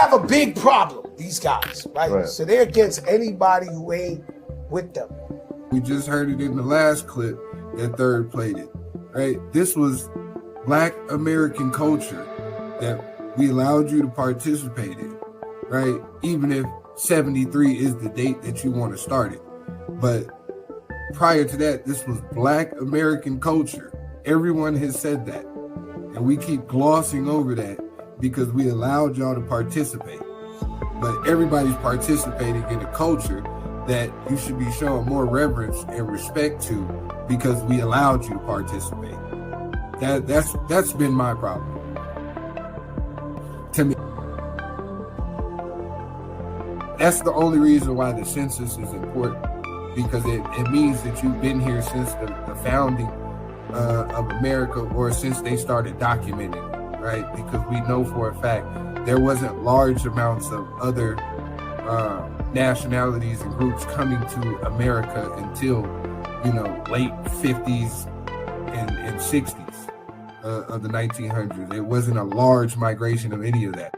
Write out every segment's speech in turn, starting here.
have a big problem, these guys, right? So they're against anybody who ain't with them. We just heard it in the last clip that Third played it, right? This was Black American culture that we allowed you to participate in, right? Even if 73 is the date that you want to start it. But prior to that, this was Black American culture. Everyone has said that. And we keep glossing over that because we allowed y'all to participate. But everybody's participating in a culture that you should be showing more reverence and respect to because we allowed you to participate. That's been my problem. To me, that's the only reason why the census is important, because it means that you've been here since the founding of America, or since they started documenting, right? Because we know for a fact there wasn't large amounts of other nationalities and groups coming to America until, late 50s and 60s of the 1900s. It wasn't a large migration of any of that.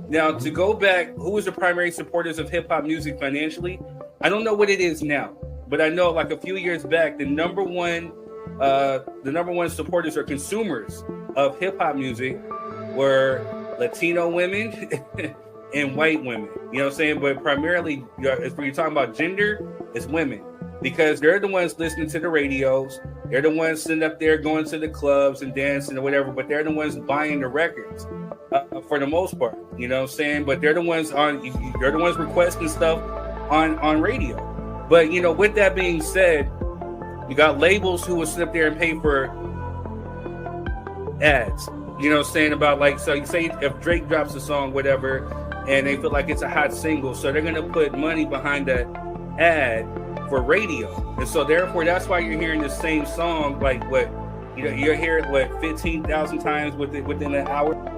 Now, to go back, who was the primary supporters of hip hop music financially? I don't know what it is now, but I know like a few years back, the number one supporters or consumers of hip hop music were Latino women and white women. You know what I'm saying? But primarily, if you're talking about gender, it's women, because they're the ones listening to the radios. They're the ones sitting up there going to the clubs and dancing or whatever, but they're the ones buying the records for the most part. You know what I'm saying? But they're the ones requesting stuff on radio. But, with that being said, you got labels who will sit up there and pay for ads. You know what I'm saying? About like, so you say if Drake drops a song, whatever, and they feel like it's a hot single, so they're going to put money behind that ad for radio. And so therefore, that's why you're hearing the same song, like you're hearing 15,000 times within an hour.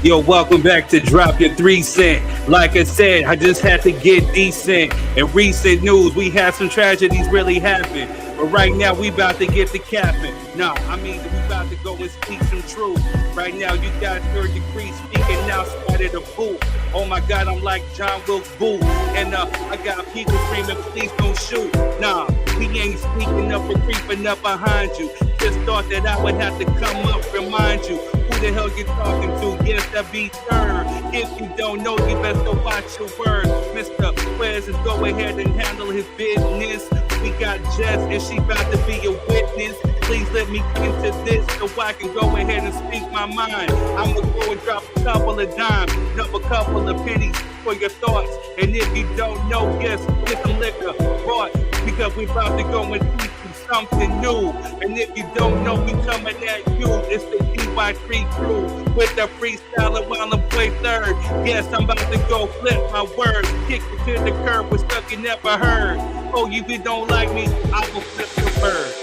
Yo, welcome back to Drop Your 3 Cent. Like I said, I just had to get decent. In recent news, we had some tragedies really happen. But right now, we about to get the capping. No, I mean, we about to go and speak some truth. Right now, you got 3rd degree speaking now, spotted a fool. Oh my God, I'm like John Wilkes Booth. And I got people screaming, please don't shoot. Nah, we ain't sneaking up or creeping up behind you. Just thought that I would have to come up, remind you. Who the hell you talking to? Yes, that be Third. If you don't know, you best go watch your words. Mr. Quez is go ahead and handle his business. We got Jess and she about to be a witness. Please let me into this so I can go ahead and speak my mind. I'ma go and drop a couple of dimes, drop a couple of pennies for your thoughts. And if you don't know, yes, get some liquor. Brought because we about to go and teach you something new. And if you don't know, we coming at you. It's the DY3 crew with the freestyle while I'm play third. Yes, I'm about to go flip my words, kick it to the curb with stuff you never heard. Oh, if you don't like me, I will flip the bird.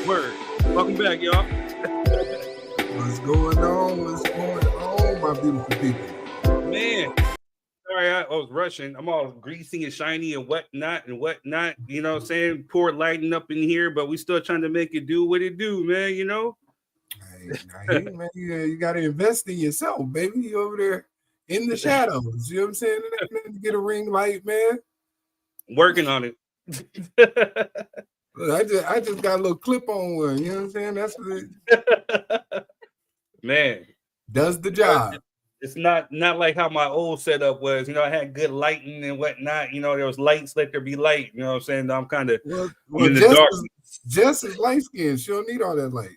Word. Welcome back, y'all. What's going on? What's going on, my beautiful people? Man, sorry, I was rushing. I'm all greasy and shiny and whatnot. You know what I'm saying? Poor lighting up in here, but we still trying to make it do what it do, man, you know? Hey, man, you got to invest in yourself, baby. You over there in the shadows. You know what I'm saying? It ain't nothing to get a ring light, man. Working on it. Look, I just got a little clip on one. You know what I'm saying? That's what it man does the job. It's not like how my old setup was. You know, I had good lighting and whatnot. You know, there was lights, let there be light. You know what I'm saying? I'm kind of in the dark. Jess is light skinned. She don't need all that light.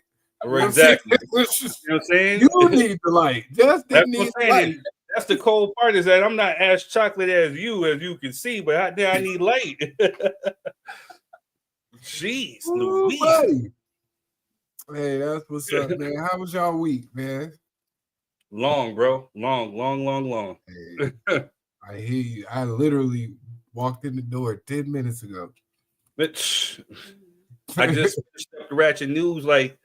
Exactly. You know what I'm saying? You need the light. Jess didn't need the light. That's the cold part, is that I'm not as chocolate as you can see, but I need light. Jeez, Louise. Hey, that's what's up, man. How was y'all week, man? Long, bro. Long. Hey, I hear you. I literally walked in the door 10 minutes ago. But I just finished up the Ratchet News like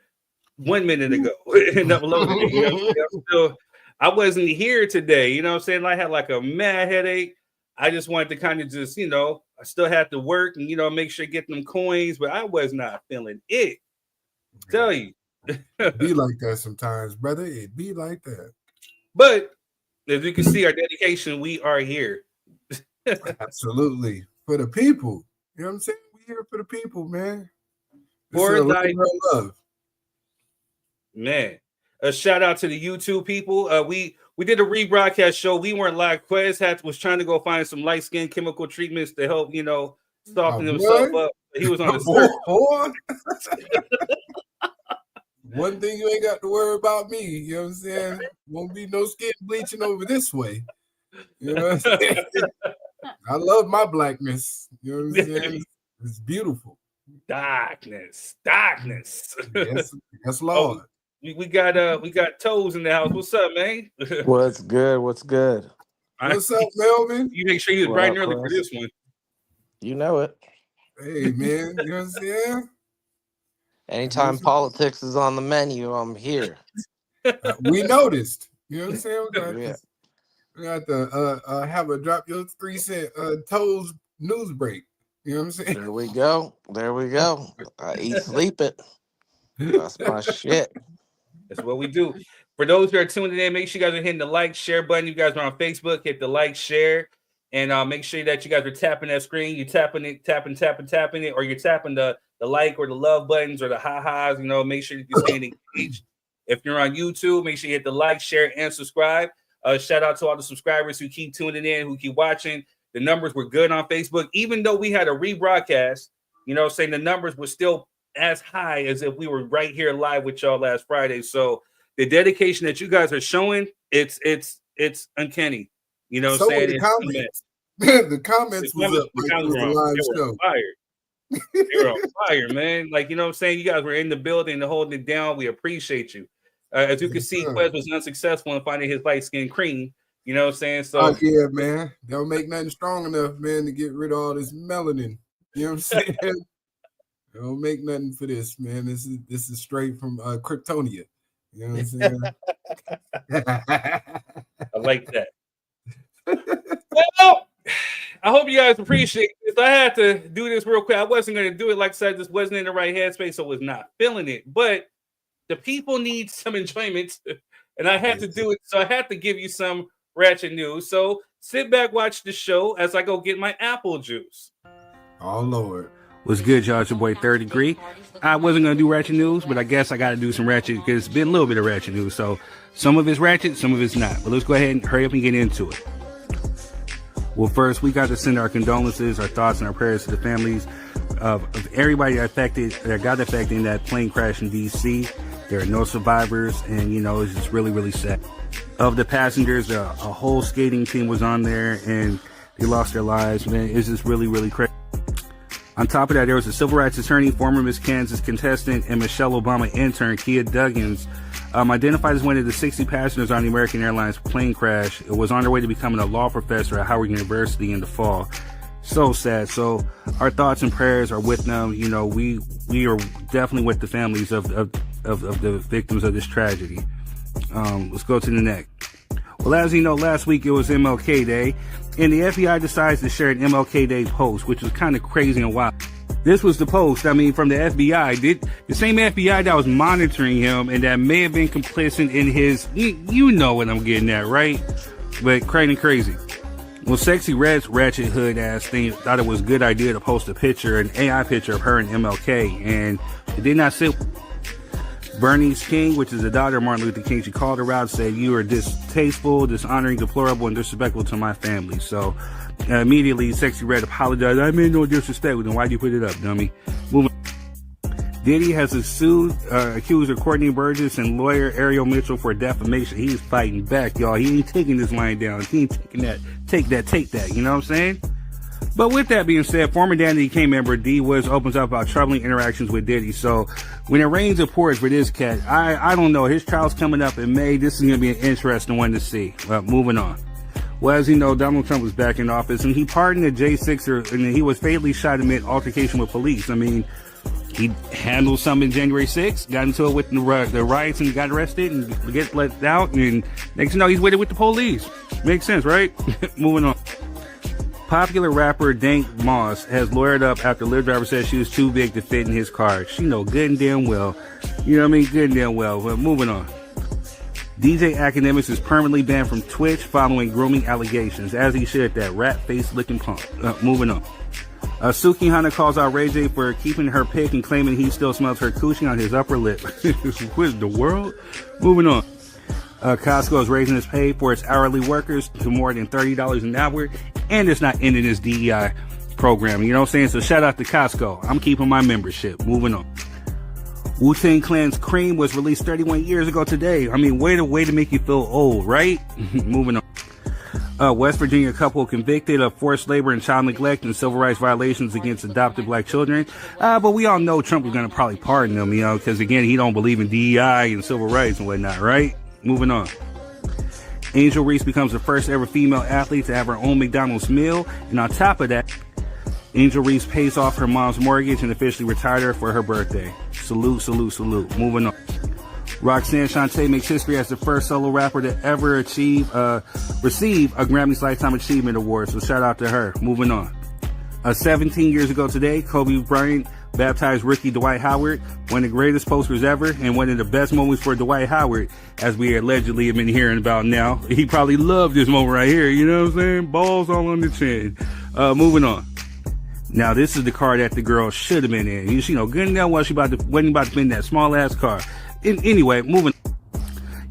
1 minute ago and uploaded it. You know, I wasn't here today. You know what I'm saying? I had like a mad headache. I just wanted to kind of just, you know, I still have to work and, you know, make sure to get them coins, but I was not feeling it. Tell you. It be like that sometimes, brother. It be like that. But as you can see, our dedication, we are here. Absolutely. For the people. You know what I'm saying? We here for the people, man. For love. Man. A shout out to the YouTube people. We did a rebroadcast show. We weren't live. Quez was trying to go find some light skin chemical treatments to help, you know, soften himself up. He was on the One thing you ain't got to worry about me. You know what I'm saying? Won't be no skin bleaching over this way. You know what I'm saying? I love my blackness. You know what I'm saying? It's beautiful. Darkness. Yes, Lord. We got Toes in the house. What's up, man? What's good? What's up, Melvin? You make sure you was bright and early for this one. You know it. Hey, man. You know what I'm saying? Anytime politics is on the menu, I'm here. We noticed. You know what I'm saying? We got to have a drop your 3 cent Toes news break. You know what I'm saying? There we go. I eat, sleep it. That's my shit. That's what we do. For those who are tuning in, make sure you guys are hitting the like, share button. You guys are on Facebook, hit the like, share, and make sure that you guys are tapping that screen. You're tapping it, or you're tapping the like or the love buttons or the ha-has. You know, make sure that you're staying engaged. If you're on YouTube, make sure you hit the like, share, and subscribe. Shout out to all the subscribers who keep tuning in, who keep watching. The numbers were good on Facebook. Even though we had a rebroadcast, you know, saying the numbers were still as high as if we were right here live with y'all last Friday. So the dedication that you guys are showing, it's uncanny. You know what I'm saying? The comments. The comments was up. They were on fire, man. Like, you know what I'm saying? You guys were in the building and holding it down. We appreciate you. As you can see, Quez was unsuccessful in finding his light skin cream. You know what I'm saying? So yeah, man. Don't make nothing strong enough, man, to get rid of all this melanin. You know what I'm saying? Don't make nothing for this, man. This is straight from Kryptonia. You know what I'm saying? I like that. Well, I hope you guys appreciate this. I had to do this real quick. I wasn't going to do it. Like I said, just wasn't in the right headspace, so I was not feeling it. But the people need some enjoyment, and I had to do it. So I had to give you some ratchet news. So sit back, watch the show as I go get my apple juice. Oh, Lord. What's good, y'all? It's your boy, Third Degree. I wasn't going to do ratchet news, but I guess I got to do some ratchet because it's been a little bit of ratchet news. So some of it's ratchet, some of it's not. But let's go ahead and hurry up and get into it. Well, first, we got to send our condolences, our thoughts, and our prayers to the families of everybody that got affected in that plane crash in D.C. There are no survivors, and, you know, it's just really, really sad. Of the passengers, a whole skating team was on there, and they lost their lives, man. It's just really, really crazy. On top of that, there was a civil rights attorney, former Miss Kansas contestant, and Michelle Obama intern, Kia Duggins, identified as one of the 60 passengers on the American Airlines plane crash. It was on their way to becoming a law professor at Howard University in the fall. So sad. So our thoughts and prayers are with them. You know, we are definitely with the families of the victims of this tragedy. Let's go to the next. Well, as you know, last week it was MLK Day, and the FBI decides to share an MLK Day post, which was kind of crazy and wild. This was the post, from the FBI. The same FBI that was monitoring him and that may have been complicit in his, you know what I'm getting at, right? But crazy. Well, Sexy Red's ratchet hood ass thing thought it was a good idea to post a picture, an AI picture of her and MLK, and it did not sit. Bernice King, which is the daughter of Martin Luther King, she called her out, said, "You are distasteful, dishonoring, deplorable, and disrespectful to my family." So immediately, Sexy Red apologized. "I made no disrespect." Then why'd you put it up, dummy? Moving. Diddy has accused of Courtney Burgess and lawyer Ariel Mitchell for defamation. He is fighting back, y'all. He ain't taking this line down. He ain't taking that. Take that. You know what I'm saying? But with that being said, former Danny King member D Woods opens up about troubling interactions with Diddy. So when it rains, it pours for this cat. I don't know. His trial's coming up in May. This is going to be an interesting one to see. Moving on. Well, as you know, Donald Trump was back in office, and he pardoned a J6er, and he was fatally shot amid altercation with police. I mean, he handled something January 6th, got into it with the riots and got arrested and get let out. And next thing you know, he's with it with the police. Makes sense, right? Moving on. Popular rapper Dank Moss has lawyered up after Lyft driver said she was too big to fit in his car. She know good and damn well. You know what I mean? Good and damn well. But moving on. DJ Academics is permanently banned from Twitch following grooming allegations, as he should, that rat face licking punk. Moving on. Suki Hana calls out Ray J for keeping her pic and claiming he still smells her coochie on his upper lip. What is the world? Moving on. Costco is raising its pay for its hourly workers to more than $30 an hour, and it's not ending its DEI program. You know what I'm saying? So shout out to Costco. I'm keeping my membership. Moving on. Wu-Tang Clan's Cream was released 31 years ago today. I mean, way to make you feel old, right? Moving on. West Virginia couple convicted of forced labor and child neglect and civil rights violations against adopted black children. But we all know Trump was going to probably pardon them, because again, he don't believe in DEI and civil rights and whatnot, right? Moving on. Angel Reese becomes the first ever female athlete to have her own McDonald's meal. And on top of that, Angel Reese pays off her mom's mortgage and officially retired her for her birthday. Salute. Moving on. Roxanne Shante makes history as the first solo rapper to ever receive a Grammy's Lifetime Achievement Award. So shout out to her. Moving on. 17 years ago today, Kobe Bryant baptized rookie Dwight Howard, one of the greatest posters ever, and one of the best moments for Dwight Howard, as we allegedly have been hearing about now. He probably loved this moment right here, you know what I'm saying? Balls all on the chin. Moving on. Now, this is the car that the girl should have been in. You know, good and well, she wasn't about to be in that small-ass car. Anyway, moving on.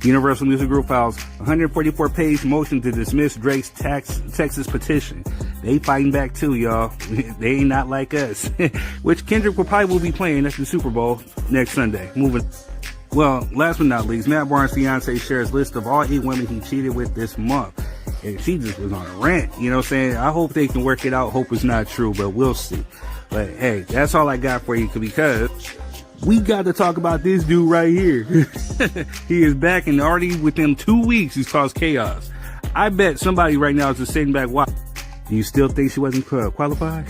Universal Music Group files 144-page motion to dismiss Drake's Texas petition. They fighting back too, y'all. They ain't not like us. Which Kendrick will be playing at the Super Bowl next Sunday. Moving. Well, last but not least, Matt Barnes' fiance shares list of all 8 women he cheated with this month. And she just was on a rant. You know what I'm saying? I hope they can work it out. Hope it's not true, but we'll see. But hey, that's all I got for you, because we got to talk about this dude right here. He is back, and already within 2 weeks, he's caused chaos. I bet somebody right now is just sitting back watching. Do you still think she wasn't qualified?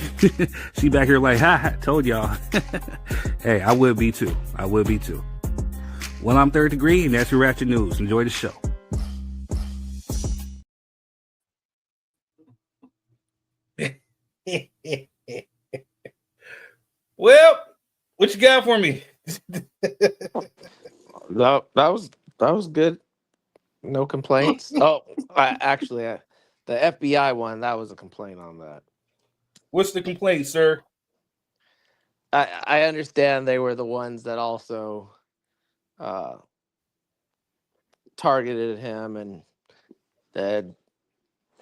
She back here like, told y'all. Hey, I would be too. Well, I'm Third Degree, and that's your Ratchet News. Enjoy the show. Well, what you got for me? That was good. No complaints. The FBI one, that was a complaint on that. What's the complaint, sir? I understand they were the ones that also targeted him and that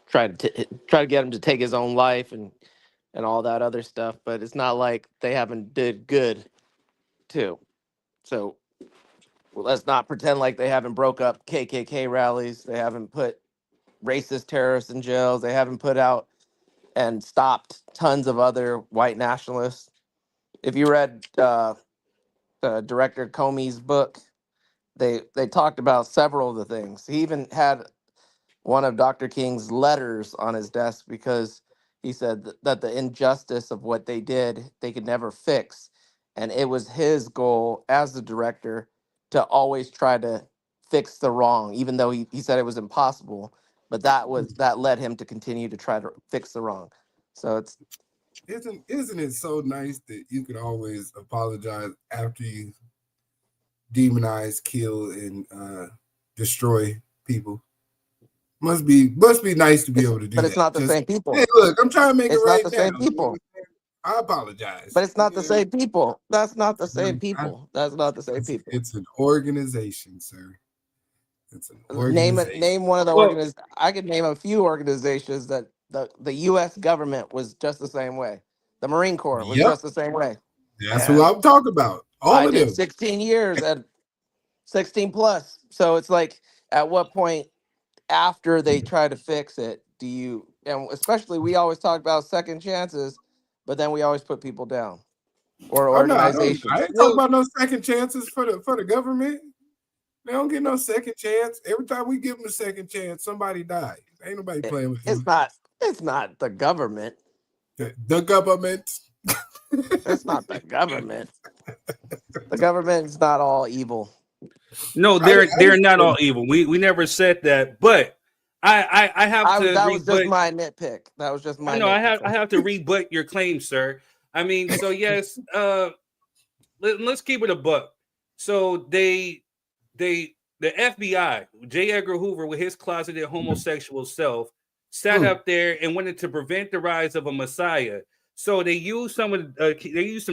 tried to get him to take his own life and all that other stuff, but it's not like they haven't did good too. So let's not pretend like they haven't broke up KKK rallies. They haven't put racist terrorists in jails. They haven't put out and stopped tons of other white nationalists. If you read director Comey's book, they talked about several of the things. He even had one of Dr. King's letters on his desk because he said that the injustice of what they did, they could never fix. And it was his goal as the director to always try to fix the wrong, even though he said it was impossible. But that led him to continue to try to fix the wrong. So it's isn't it so nice that you could always apologize after you demonize, kill, and destroy people? Must be nice to be able to do that. But it's not the same people. Hey, look, I'm trying to make it right now. It's not the same people. I apologize. But it's not the same people. That's not the same people. That's not the same people. It's an organization, sir. It's an organization. Name one of the organizations. I could name a few organizations that the U.S. government was just the same way. The Marine Corps was just the same way. That's who I'm talking about. I did 16 years at 16 plus. So it's like, at what point after they try to fix it, do you, and especially we always talk about second chances, but then we always put people down or organizations. I ain't talking about no second chances for the government. They don't get no second chance. Every time we give them a second chance, somebody dies. Ain't nobody playing with you. It's not the government. The government. It's not the government. The government's not all evil. No, they're not all evil. We never said that, but I have to. That was just my nitpick. That was just my. No, I have to rebut your claim, sir. I mean, so yes, let's keep it a buck. So the FBI, J. Edgar Hoover, with his closeted homosexual self, sat up there and wanted to prevent the rise of a messiah. So they used some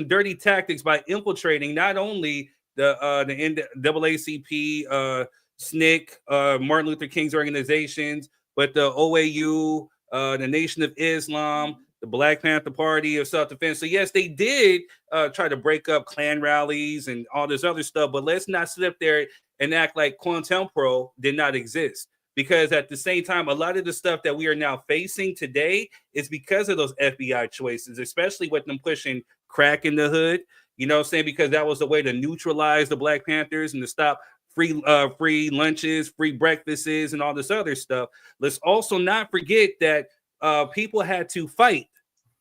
dirty tactics by infiltrating not only the NAACP, SNCC, Martin Luther King's organizations, but the OAU, the Nation of Islam, the Black Panther Party of Self-Defense. So yes, they did try to break up Klan rallies and all this other stuff, but let's not sit up there and act like COINTELPRO did not exist. Because at the same time, a lot of the stuff that we are now facing today is because of those FBI choices, especially with them pushing crack in the hood. You know what I'm saying? Because that was the way to neutralize the Black Panthers and to stop free lunches, free breakfasts, and all this other stuff. Let's also not forget that people had to fight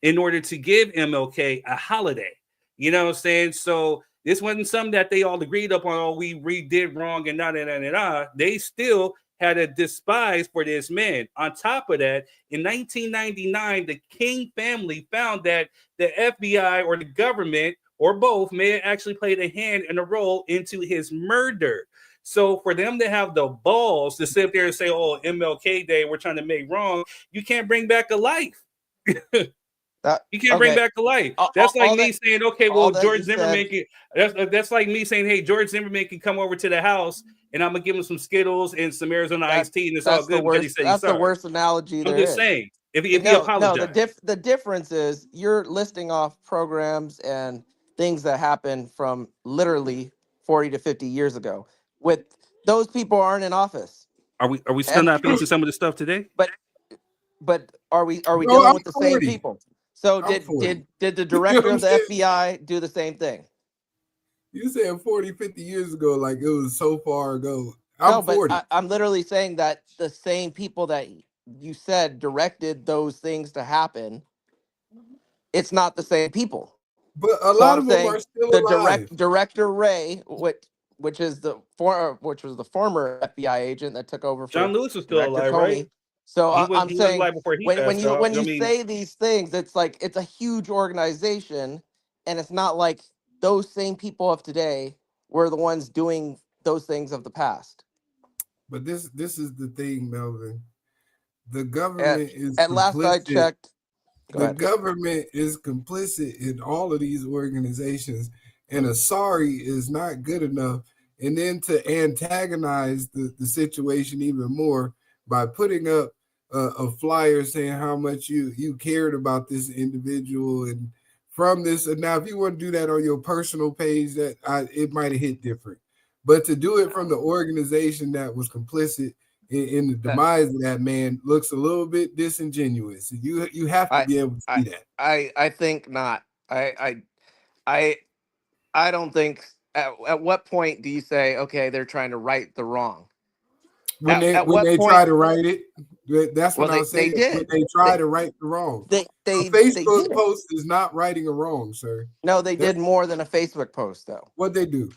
in order to give MLK a holiday. You know what I'm saying? So this wasn't something that they all agreed upon. Oh, we did wrong and They still had a despise for this man. On top of that, in 1999, the King family found that the FBI or the government or both may have actually played a hand and a role into his murder. So for them to have the balls to sit there and say, oh, MLK Day, we're trying to make wrong, you can't bring back a life. You can't bring back a life. That's like me saying, okay, well, George Zimmerman can. That's like me saying, hey, George Zimmerman can come over to the house and I'm gonna give him some Skittles and some Arizona iced tea, and it's all good. That's the worst analogy there is. I'm just saying, if he apologized. No, the difference is you're listing off programs and things that happened from literally 40 to 50 years ago. With those people aren't in office. Are we still not facing some of the stuff today? But are we dealing with the same people? So did the director of the FBI do the same thing? You saying 40, 50 years ago, like it was so far ago. I'm 40. I'm literally saying that the same people that you said directed those things to happen, it's not the same people. But a lot of them are still alive. Director Ray, which was the former FBI agent that took over for John Lewis was still alive, Comey. right? So I'm saying when you say these things, it's like it's a huge organization, and it's not like those same people of today were the ones doing those things of the past. But this is the thing, Melvin. The government is at last I checked. The government is complicit in all of these organizations, and a sorry is not good enough. And then to antagonize the situation even more by putting up a flyer saying how much you cared about this individual and from this. And now, if you want to do that on your personal page, it might have hit different. But to do it from the organization that was complicit in the demise of that man looks a little bit disingenuous. You have to be able to see that. I think not. I don't think. At what point do you say, okay, they're trying to right the wrong? When they point, try to write it, that's what I'm saying. When they try to right the wrong. A Facebook post is not righting a wrong, sir. No, they did more than a Facebook post, though. What they do?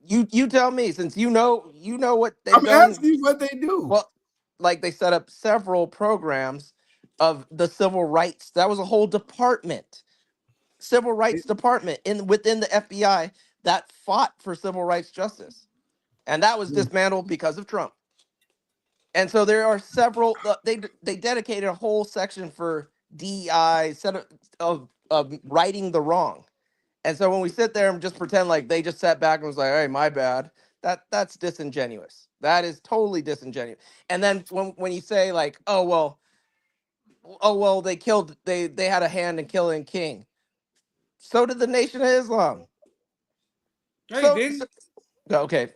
You tell me, since you know what they've done. I'm asking you what they do. Well, like they set up several programs of the civil rights. That was a whole department, civil rights department within the FBI that fought for civil rights justice, and that was dismantled because of Trump. And so there are several. They dedicated a whole section for DEI, of righting the wrong. And so when we sit there and just pretend like they just sat back and was like, "Hey, my bad," that's disingenuous. That is totally disingenuous. And then when you say like, "Oh well, they had a hand in killing King," so did the Nation of Islam. Okay.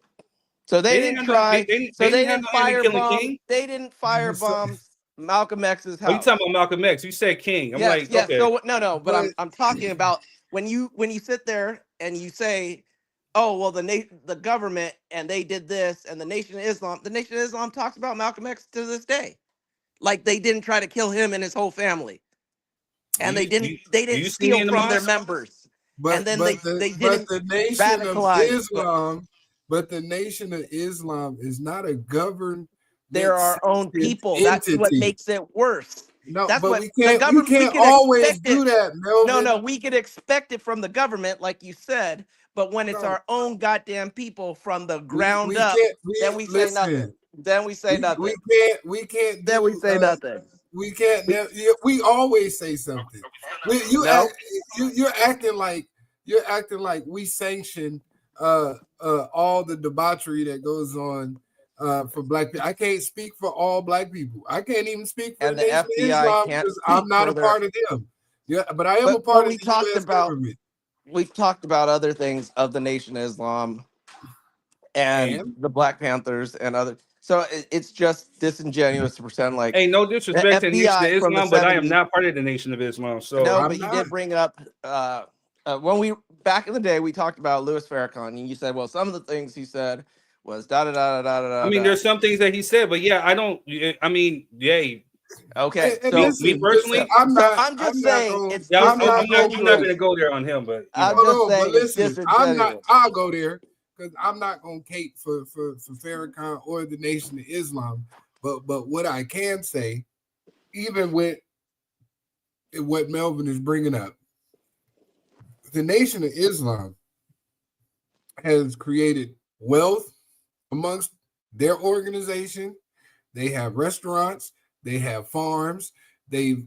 So they didn't try. They didn't firebomb. They didn't firebomb Malcolm X's house. Oh, you talking about Malcolm X? You said King. I'm like, yes. okay. So no. But I'm talking about when you sit there and you say, "Oh well, the government and they did this," and the Nation of Islam. The Nation of Islam talks about Malcolm X to this day, like they didn't try to kill him and his whole family, and they didn't steal from their members. But they didn't the Nation of Islam. But the Nation of Islam is not a governed. They're our own people. Entity. That's what makes it worse. No, that's but we can't. You can't always do that, Melvin. No. We could expect it from the government, like you said. But when it's our own goddamn people from the ground up, then we say nothing. Then we say nothing. We can't. Then we say nothing. We can't. We always say something. You're acting like we sanction all the debauchery that goes on for black people. I can't speak for all black people. I can't even speak for the Nation of Islam because I'm not a part of them. Yeah, but I am a part of the U.S. government. We've talked about other things of the Nation of Islam and the Black Panthers and other. So it's just disingenuous to pretend like. Hey, no disrespect to the Nation of Islam, but I am not part of the Nation of Islam. So no, but you did bring up when we back in the day we talked about Louis Farrakhan, and you said, well, some of the things he said was da da da da da da. I mean, there's some things that he said, but yeah, I don't. I mean, yay. Okay, so me personally, I'm just saying. I'm not going to go there on him, but I'm just saying. Listen, I'm not. I'll go there because I'm not going to cape for Farrakhan or the Nation of Islam. But what I can say, even with what Melvin is bringing up, the Nation of Islam has created wealth amongst their organization. They have restaurants. They have farms. They've,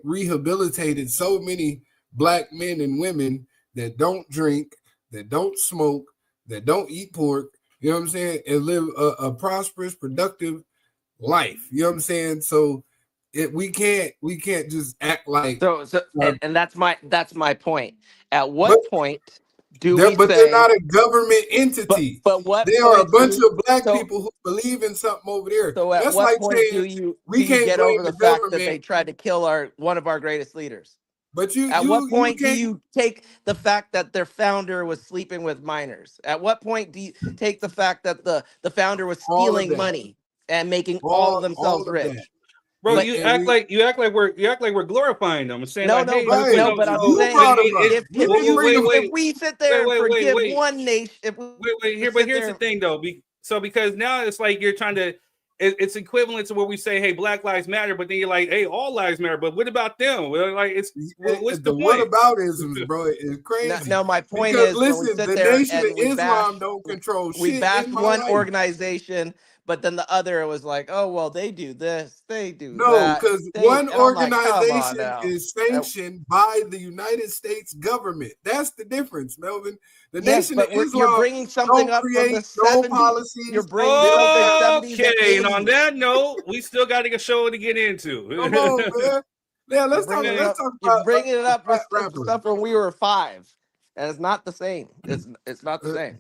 rehabilitated so many black men and women that don't drink, that don't smoke, that don't eat pork, you know what I'm saying, and live a prosperous, productive life. You know what I'm saying? So we can't just act like and that's my point. At what point do we but say, they're not a government entity. But what they are a bunch of black people who believe in something over there. So at that's what like point saying we can't get over the fact that they tried to kill one of our greatest leaders? But at what point do you take the fact that their founder was sleeping with minors? At what point do you take the fact that the founder was stealing money and making all of themselves rich? Bro, you act like we're glorifying them and saying but I'm saying if we sit there and forgive one nation, but here's the thing though, because now it's like you're trying to. It's equivalent to what we say, hey, Black Lives Matter, but then you're like, hey, all lives matter. But what about them? Like, what's the point? What about isms, bro? It's crazy. No, my point is, listen, the Nation of Islam don't control shit. We bashed one organization, but then the other was like, oh, well, they do this, they do that. No, because one organization is sanctioned by the United States government. That's the difference, Melvin. The Nation of Islam you're bringing something up from the 70s. Policies. You're bringing something 70s. Okay, and on that note, we still got a show to get into. Come on, man. Yeah, let's talk about. You're bringing it up with stuff when we were 5, and it's not the same. It's not the same.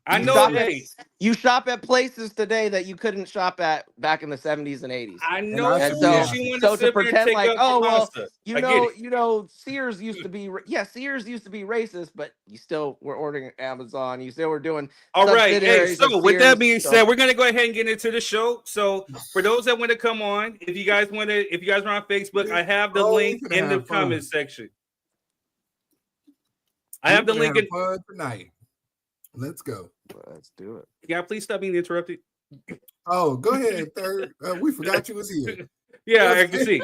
I You know. shop Hey, you shop at places today that you couldn't shop at back in the 70s and 80s. I And know I And see so, how. she want to so to sit there and pretend take like, up oh your well, pasta. I get it. Sears used to be, Sears used to be racist, but you still were ordering Amazon. You still were doing All right. Hey, subsidiaries of so with that Sears. being So said, we're gonna go ahead and get into the show. So for those that want to come on, if you guys are on Facebook, I have the Oh, we link finna in the have fun. comment section. I have the link in. Fun tonight. Let's go. let's do it. Yeah, please stop being interrupted. Oh, go ahead, third. We forgot you was here. Yeah, I can see.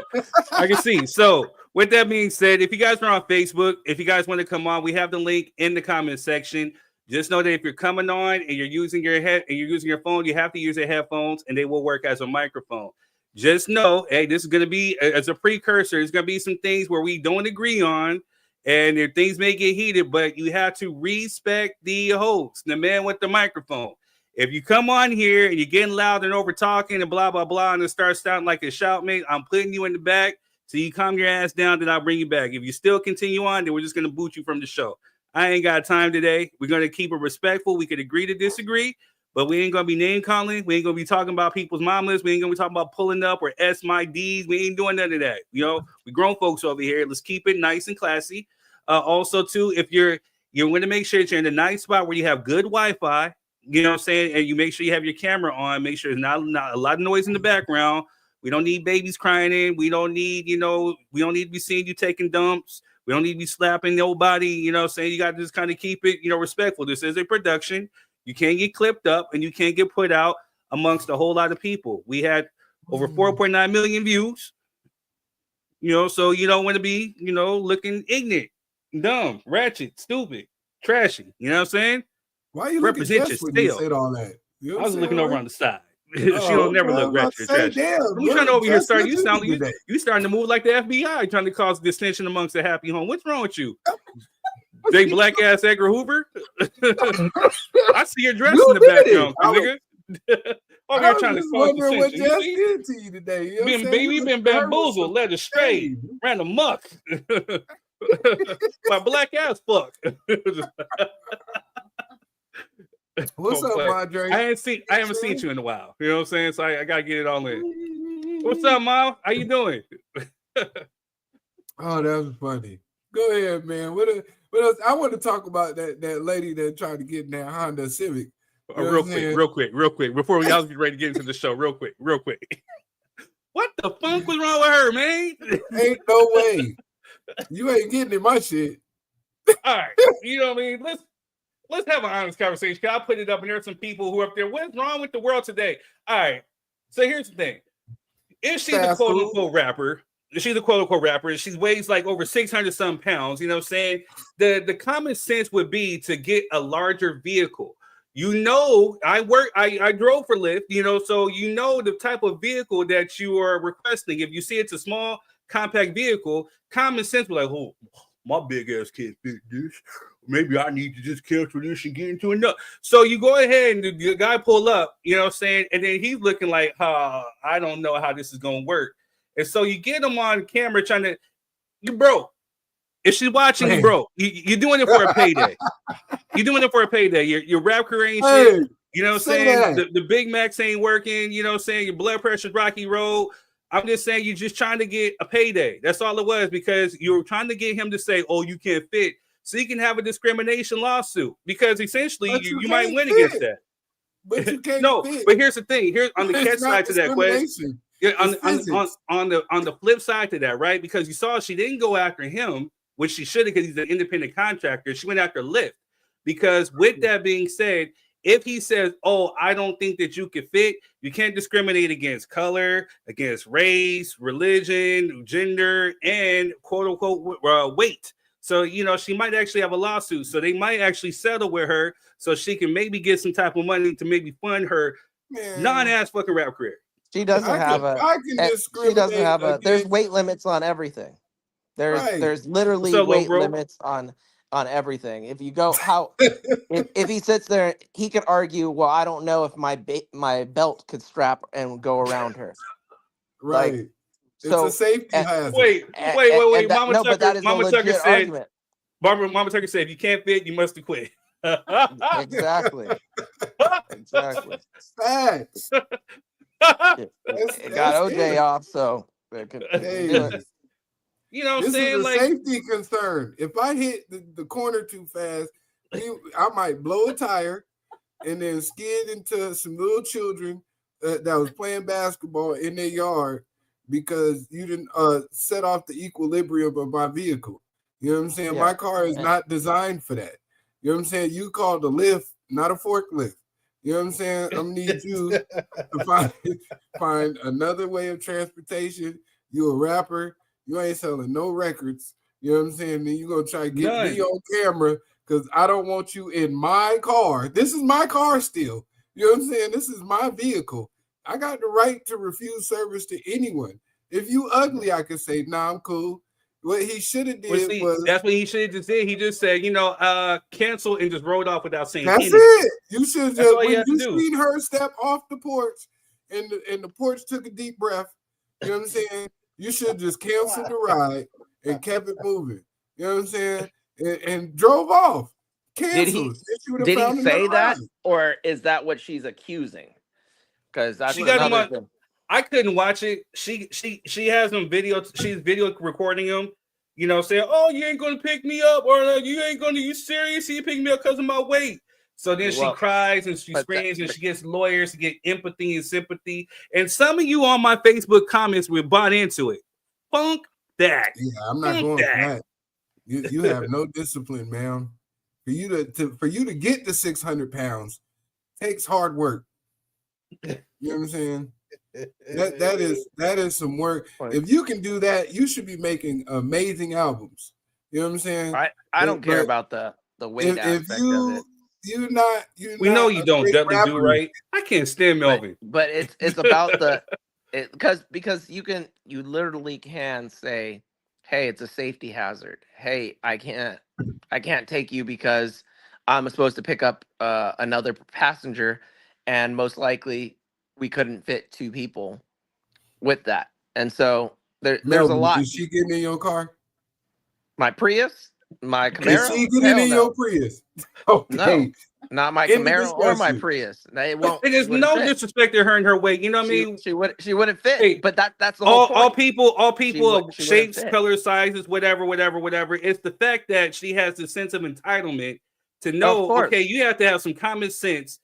I can see. So with that being said, if you guys are on Facebook, if you guys want to come on, we have the link in the comment section. Just know that if you're coming on and you're using your phone, you have to use your headphones and they will work as a microphone. Just know, hey, this is going to be as a precursor. There's going to be some things where we don't agree on, and if things may get heated, but you have to respect the host, the man with the microphone. If you come on here and you're getting loud and over talking and blah, blah, blah, and it starts sounding like a shout, mate, I'm putting you in the back. So you calm your ass down, then I'll bring you back. If you still continue on, then we're just going to boot you from the show. I ain't got time today. We're going to keep it respectful. We could agree to disagree, but we ain't going to be name calling. We ain't going to be talking about people's mamas. We ain't going to be talking about pulling up or S my Ds. We ain't doing none of that. You know, we grown folks over here. Let's keep it nice and classy. Also, too, if you're going to make sure that you're in a nice spot where you have good Wi-Fi, you know what I'm saying, and you make sure you have your camera on, make sure there's not a lot of noise in the background. We don't need babies crying in. We don't need to be seeing you taking dumps. We don't need to be slapping nobody, you know what I'm saying? You got to just kind of keep it, respectful. This is a production. You can't get clipped up and you can't get put out amongst a whole lot of people. We had over 4.9 million views, so you don't want to be, looking ignorant, dumb, ratchet, stupid, trashy. You know what I'm saying? Why you represent looking when you said all that? I was looking over on the side. She don't never look ratchet or trashy. Damn, I'm trying to over here start. You starting to move like the FBI, trying to cause dissension amongst the happy home. What's wrong with you? Big black ass Edgar Hoover. I see your dress in the background, nigga. Over here trying to cause dissension. What Jess did to you today? You been bamboozled, led astray, ran amok. My black ass fuck. What's up, Madre? I haven't seen you in a while. You know what I'm saying? So I gotta get it all in. What's up, Mom? How you doing? Oh, that was funny. Go ahead, man. What else? I want to talk about that lady that tried to get in that Honda Civic. Real quick. Before I was ready to get into the show, real quick. What the fuck was wrong with her, man? Ain't no way. You ain't getting in my shit. All right. You know what I mean? Let's have an honest conversation. I'll put it up, and there's some people who are up there. What's wrong with the world today? All right. So here's the thing. If she's a quote-unquote rapper, and she weighs like over 600 some pounds, you know what I'm saying? The common sense would be to get a larger vehicle. I drove for Lyft, so the type of vehicle that you are requesting. If you see it's a small, compact vehicle, common sense will like, oh, my big ass can't fit this. Maybe I need to just cancel this and get into another. So you go ahead and the guy pull up, you know what I'm saying? And then he's looking like, I don't know how this is going to work. And so you get him on camera trying to, you broke. If she's watching, you broke. You're doing it for a payday. You're doing it for a payday. Your rap career ain't shit. You know what I'm saying? The Big Macs ain't working. You know what I'm saying? Your blood pressure's rocky road. I'm just saying you're just trying to get a payday. That's all it was, because you're trying to get him to say, oh, you can't fit. So you can have a discrimination lawsuit, because essentially you might win against that. But you can't fit. But here's the thing. Here's on the catch side to that question. Yeah, on the flip side to that, right? Because you saw she didn't go after him, which she should have, because he's an independent contractor. She went after Lyft. Because with that being said, if he says, oh, I don't think that you can fit, you can't discriminate against color, against race, religion, gender, and quote unquote weight. So, she might actually have a lawsuit. So they might actually settle with her so she can maybe get some type of money to maybe fund her non-ass fucking rap career. She doesn't have there's weight limits on everything. There's literally weight limits on everything. If you go if he sits there, he could argue, well, I don't know if my belt could strap and go around her. Right. Like, it's a safety hazard. Wait. Mama Tucker said, Mama Tucker said, if you can't fit, you must have quit. Exactly. Exactly. Facts. It got OJ off, so it could do it. Hey, You know what I'm this saying? is a Like, safety concern. If I hit the corner too fast, I might blow a tire and then skid into some little children that was playing basketball in their yard because you didn't set off the equilibrium of my vehicle. You know what I'm saying? Yeah. My car is not designed for that. You know what I'm saying? You called a lift, not a forklift. You know what I'm saying? I'm gonna need you to find another way of transportation. You a rapper, you ain't selling no records. You know what I'm saying? Then you gonna try to get me on camera because I don't want you in my car. This is my car still. You know what I'm saying? This is my vehicle. I got the right to refuse service to anyone. If you ugly, I could say, nah, I'm cool. What he should have did was that's what he should have just did. He just said, cancel and just rolled off without saying that's anything. it. You should That's just all you when have to you do. seen her step off the porch and the porch took a deep breath. You know what I'm saying? You should just cancel the ride and kept it moving. You know what I'm saying? And drove off. Canceled. Did he say that, or is that what she's accusing? Because that's She got him another on. thing. I couldn't watch it. She has him video. She's video recording him. Saying, "Oh, you ain't gonna pick me up, or you ain't gonna. You serious? You pick me up because of my weight." So then she cries and she screams and she gets lawyers to get empathy and sympathy. And some of you on my Facebook comments were bought into it. Funk that. Yeah, I'm not going for that. You have no discipline, man. For you to get the 600 pounds takes hard work. You know what I'm saying? That is some work. If you can do that, you should be making amazing albums. You know what I'm saying? I don't care about the weight aspect of it. We know you don't, Dudley Do Right. I can't stand Melvin. But it's about because you literally can say, hey, it's a safety hazard. Hey, I can't take you because I'm supposed to pick up another passenger, and most likely we couldn't fit two people with that. And so there's a lot. Is she getting in your car? My Prius? My Camaro? Is she getting in your Prius? Okay. No, not my Camaro or my Prius. It won't. There's no disrespect to her and her weight. You know what I mean? She wouldn't fit. Hey, but that's the whole point. All people of shapes, colors, sizes, whatever. It's the fact that she has the sense of entitlement to know. Okay, you have to have some common sense.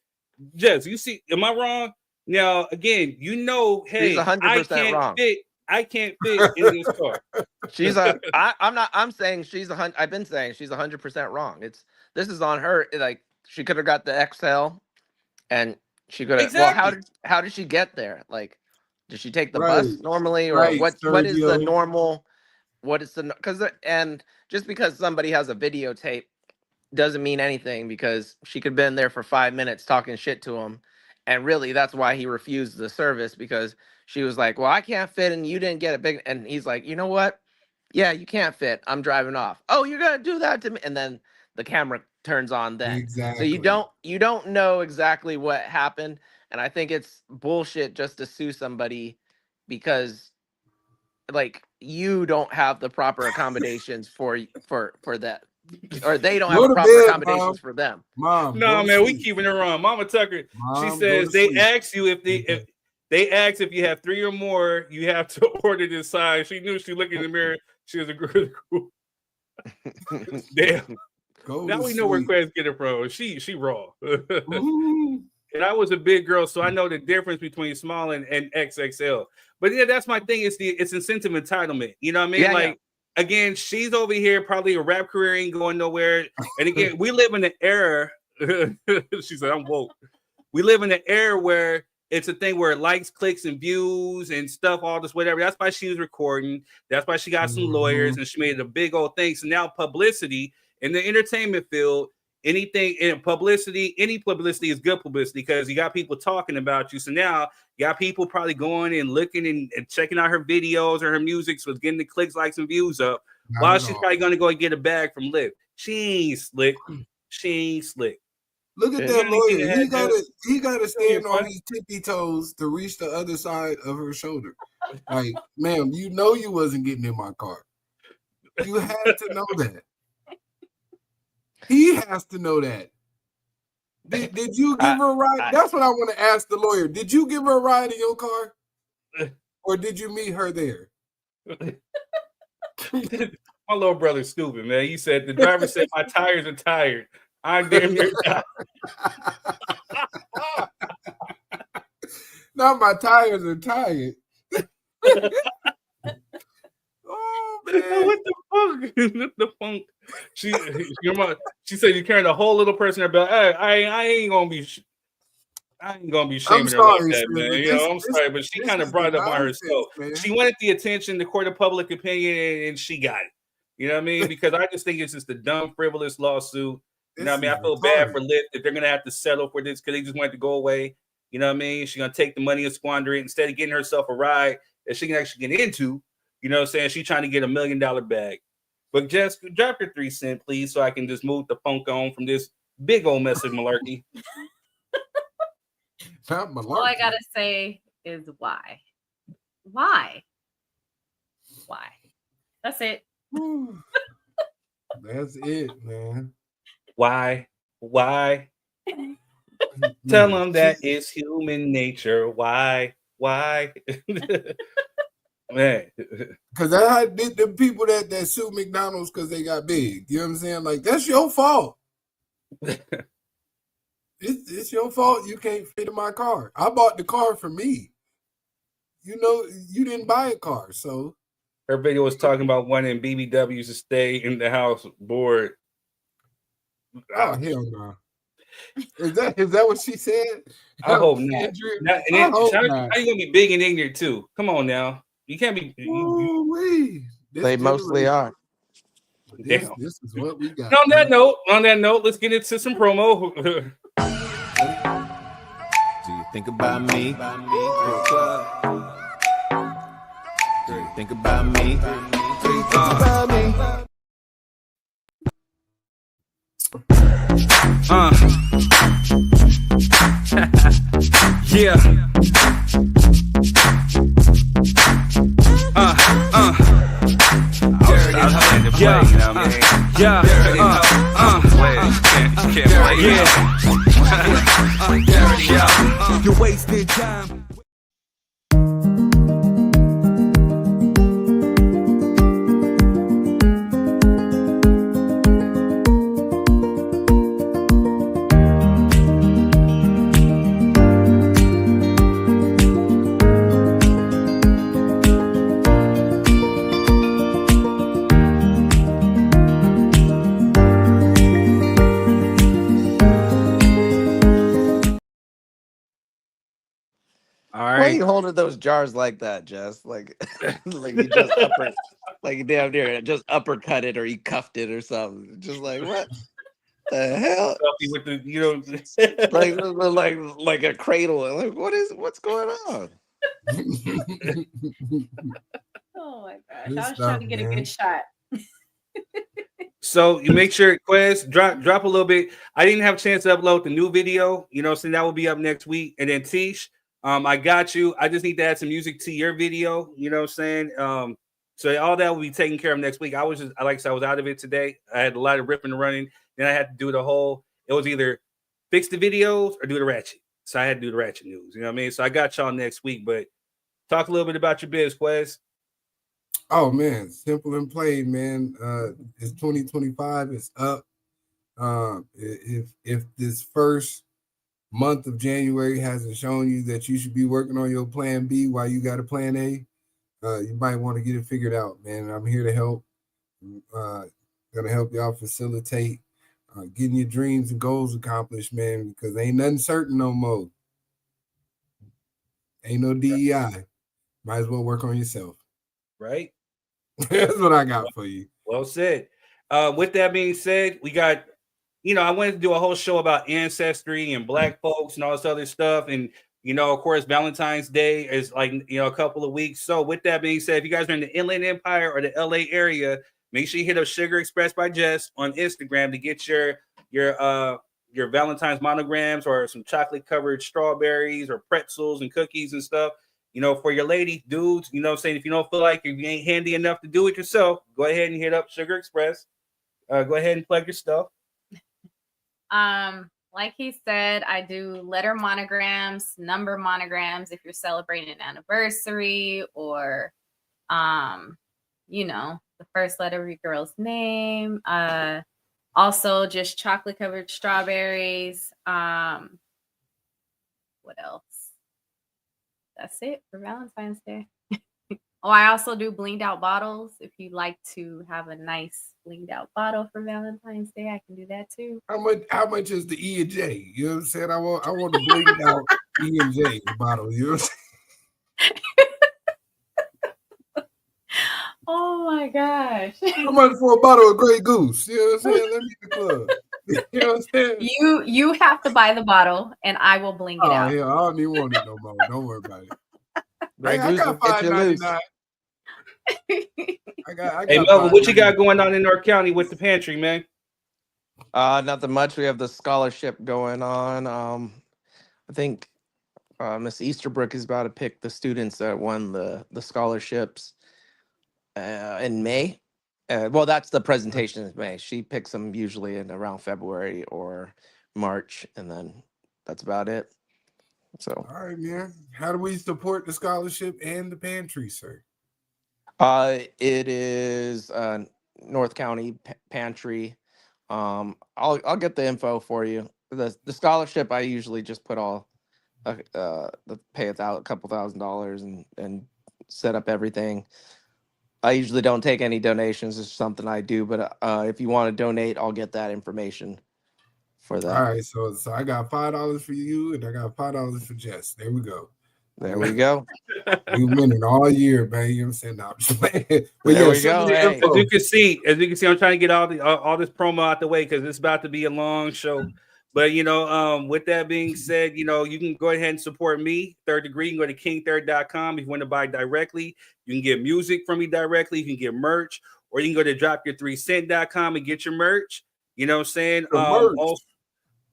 Jess, you see, am I wrong? Now, again, hey, she's 100% wrong. I can't fit in this car. I'm saying she's I've been saying she's 100% wrong. This is on her. Like, she could have got the XL, and she could have. Exactly. Well, how did she get there? Like, did she take the bus normally, or what is the normal? What is and just because somebody has a videotape doesn't mean anything, because she could have been there for 5 minutes talking shit to him, and really that's why he refused the service, because she was like, well, I can't fit and you didn't get it big, and he's like, you know what? Yeah, you can't fit. I'm driving off. Oh, you're gonna do that to me? And then the camera turns on then. Exactly. So you don't know exactly what happened, and I think it's bullshit just to sue somebody because, like, you don't have the proper accommodations for that, or they don't have the proper accommodations for them. Mom, no, man, we keeping it wrong. Mama Tucker, she says they ask you if they ask if you have 3 or more, you have to order this size. She knew she looked in the mirror. She was a girl. Damn. Now we know where Quest get it from. She raw. And I was a big girl, so I know the difference between small and XXL. But yeah, that's my thing. It's incentive entitlement. You know what I mean? Yeah, again, she's over here, probably a rap career ain't going nowhere. And again, we live in an era. She said, I'm woke. We live in an era where it's a thing where likes, clicks, and views and stuff, all this, whatever. That's why she was recording. That's why she got some lawyers and she made it a big old thing. So now publicity in the entertainment field, anything in publicity, any publicity is good publicity because you got people talking about you. So now you got people probably going and looking and checking out her videos or her music. So it's getting the clicks, likes, and views up. While she's probably going to go and get a bag from Liv. She ain't slick. Look at that lawyer. He gotta stand on his tippy toes to reach the other side of her shoulder. Like, ma'am, you know you wasn't getting in my car. You had to know that. He has to know that. Did you give her a ride? That's what I want to ask the lawyer. Did you give her a ride in your car? Or did you meet her there? My little brother's stupid, man. He said the driver said my tires are tired. I'm damn near died. Now my tires are tired. Oh man. What the fuck? What the funk? She said you're carrying a whole little person in her belt. Hey, I ain't gonna be shaming her like that, man. I'm sorry, but she kind of brought it up on herself. Man. She wanted the attention, the court of public opinion, and she got it. You know what I mean? Because I just think it's just a dumb, frivolous lawsuit. You know what I mean? I feel bad for Lyft that they're gonna have to settle for this because they just wanted to go away. You know what I mean? She's gonna take the money and squander it instead of getting herself a ride that she can actually get into. You know what I'm saying? She's trying to get $1 million bag. But Jess, drop your 3 cents, please, so I can just move the funk on from this big old mess of malarkey. Not malarkey. All I gotta say is why? Why? That's it. That's it, man. Why? Tell them that it's human nature. Why? Man, because I did the people that sue McDonald's because they got big. You know what I'm saying? Like, that's your fault. It's your fault. You can't fit in my car. I bought the car for me. You know, you didn't buy a car, so. Her video was talking about wanting BBWs to stay in the house bored. Oh hell no! Is that what she said? I hope not. How you gonna be big and ignorant too? Come on now. You can't be. They mostly are. This is what we got. On that note, let's get into some promo. Do you think about me? Do you think about me? Do you think about me? Yeah. You're wasting time. Why are you holding those jars like that, Jess? Like you just like you damn near just uppercut it or you cuffed it or something. Just like what the hell? With the, like a cradle. Like what's going on? Oh my gosh! I was trying to get a good shot. So you make sure Quez drop a little bit. I didn't have a chance to upload the new video, so that will be up next week. And then Tish, I got you. I just need to add some music to your video. You know what I'm saying? So all that will be taken care of next week. I was out of it today. I had a lot of ripping and running. Then I had to do it was either fix the videos or do the ratchet. So I had to do the ratchet news. You know what I mean? So I got y'all next week. But talk a little bit about your biz, Quez. Oh man, simple and plain, man. It's 2025. It's up. If this first month of January hasn't shown you that you should be working on your plan B while you got a plan A, you might want to get it figured out, man. I'm here to help. Gonna help y'all facilitate getting your dreams and goals accomplished, man, because ain't nothing certain no more. Ain't no DEI. Might as well work on yourself. Right? That's what I got for you. Well said. With that being said, we got, I wanted to do a whole show about ancestry and Black folks and all this other stuff. And, of course, Valentine's Day is a couple of weeks. So with that being said, if you guys are in the Inland Empire or the LA area, make sure you hit up Sugar Express by Jess on Instagram to get your Valentine's monograms or some chocolate covered strawberries or pretzels and cookies and stuff. For your lady, dudes, saying if you don't feel like you ain't handy enough to do it yourself, go ahead and hit up Sugar Express. Go ahead and plug your stuff. Well, like he said, I do letter monograms, number monograms if you're celebrating an anniversary or, the first letter of your girl's name. Also just chocolate covered strawberries. What else? That's it for Valentine's Day. Oh, I also do blinged out bottles. If you'd like to have a nice blinged out bottle for Valentine's Day, I can do that too. How much is the E and J? You know what I'm saying? I want to blink out E and J bottle. You know what I'm saying? Oh my gosh. How much for a bottle of Grey Goose? You know what I'm saying? Let me hit the club. You know what I'm saying? You have to buy the bottle and I will bling it out. Yeah, I don't even want it no more. Don't worry about it. Grey I Goose will got get you loose. $5.99. I got Hey, Melvin, what you got going on in North County with the pantry, man? Nothing much. We have the scholarship going on. I think Miss Easterbrook is about to pick the students that won the scholarships in May. Well, that's the presentation in May. She picks them usually in around February or March, and then that's about it. So, all right, man. How do we support the scholarship and the pantry, sir? it is North County Pantry. I'll get the info for you. The scholarship I usually just put all pay it out a couple $1,000s and set up everything. I usually don't take any donations. It's something I do, but if you want to donate, I'll get that information for that. All right, so I got $5 for you, and I got $5 for Jess. There we go. There we go. We winning all year, man. You know what I'm saying? No, I'm just playing. But there we go. Hey. As you can see, I'm trying to get all this promo out the way because it's about to be a long show. But with that being said, you can go ahead and support me, Third Degree. You can go to kingthird.com if you want to buy directly. You can get music from me directly. You can get merch, or you can go to dropyour3cent.com and get your merch. You know what I'm saying? Also,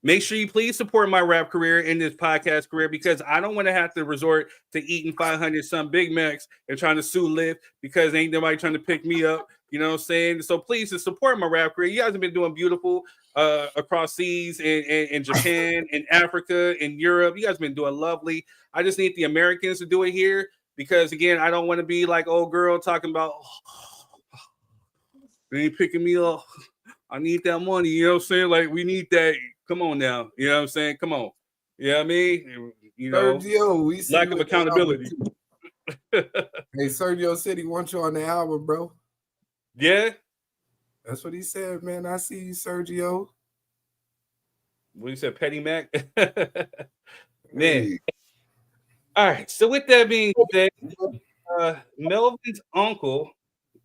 make sure you please support my rap career and this podcast career because I don't want to have to resort to eating 500 some Big Macs and trying to sue Lyft because ain't nobody trying to pick me up. You know what I'm saying? So please to support my rap career. You guys have been doing beautiful across seas in Japan, in Africa, in Europe. You guys have been doing lovely. I just need the Americans to do it here because, again, I don't want to be like old girl talking about they ain't picking me up. I need that money. You know what I'm saying? Like, we need that. Come on now. You know what I'm saying? Come on. You know what I mean? Sergio, lack of accountability. Hey, Sergio said he wants you on the album, bro. Yeah? That's what he said, man. I see you, Sergio. What you said, Petty Mac? Man. Hey. All right. So with that being said, Melvin's uncle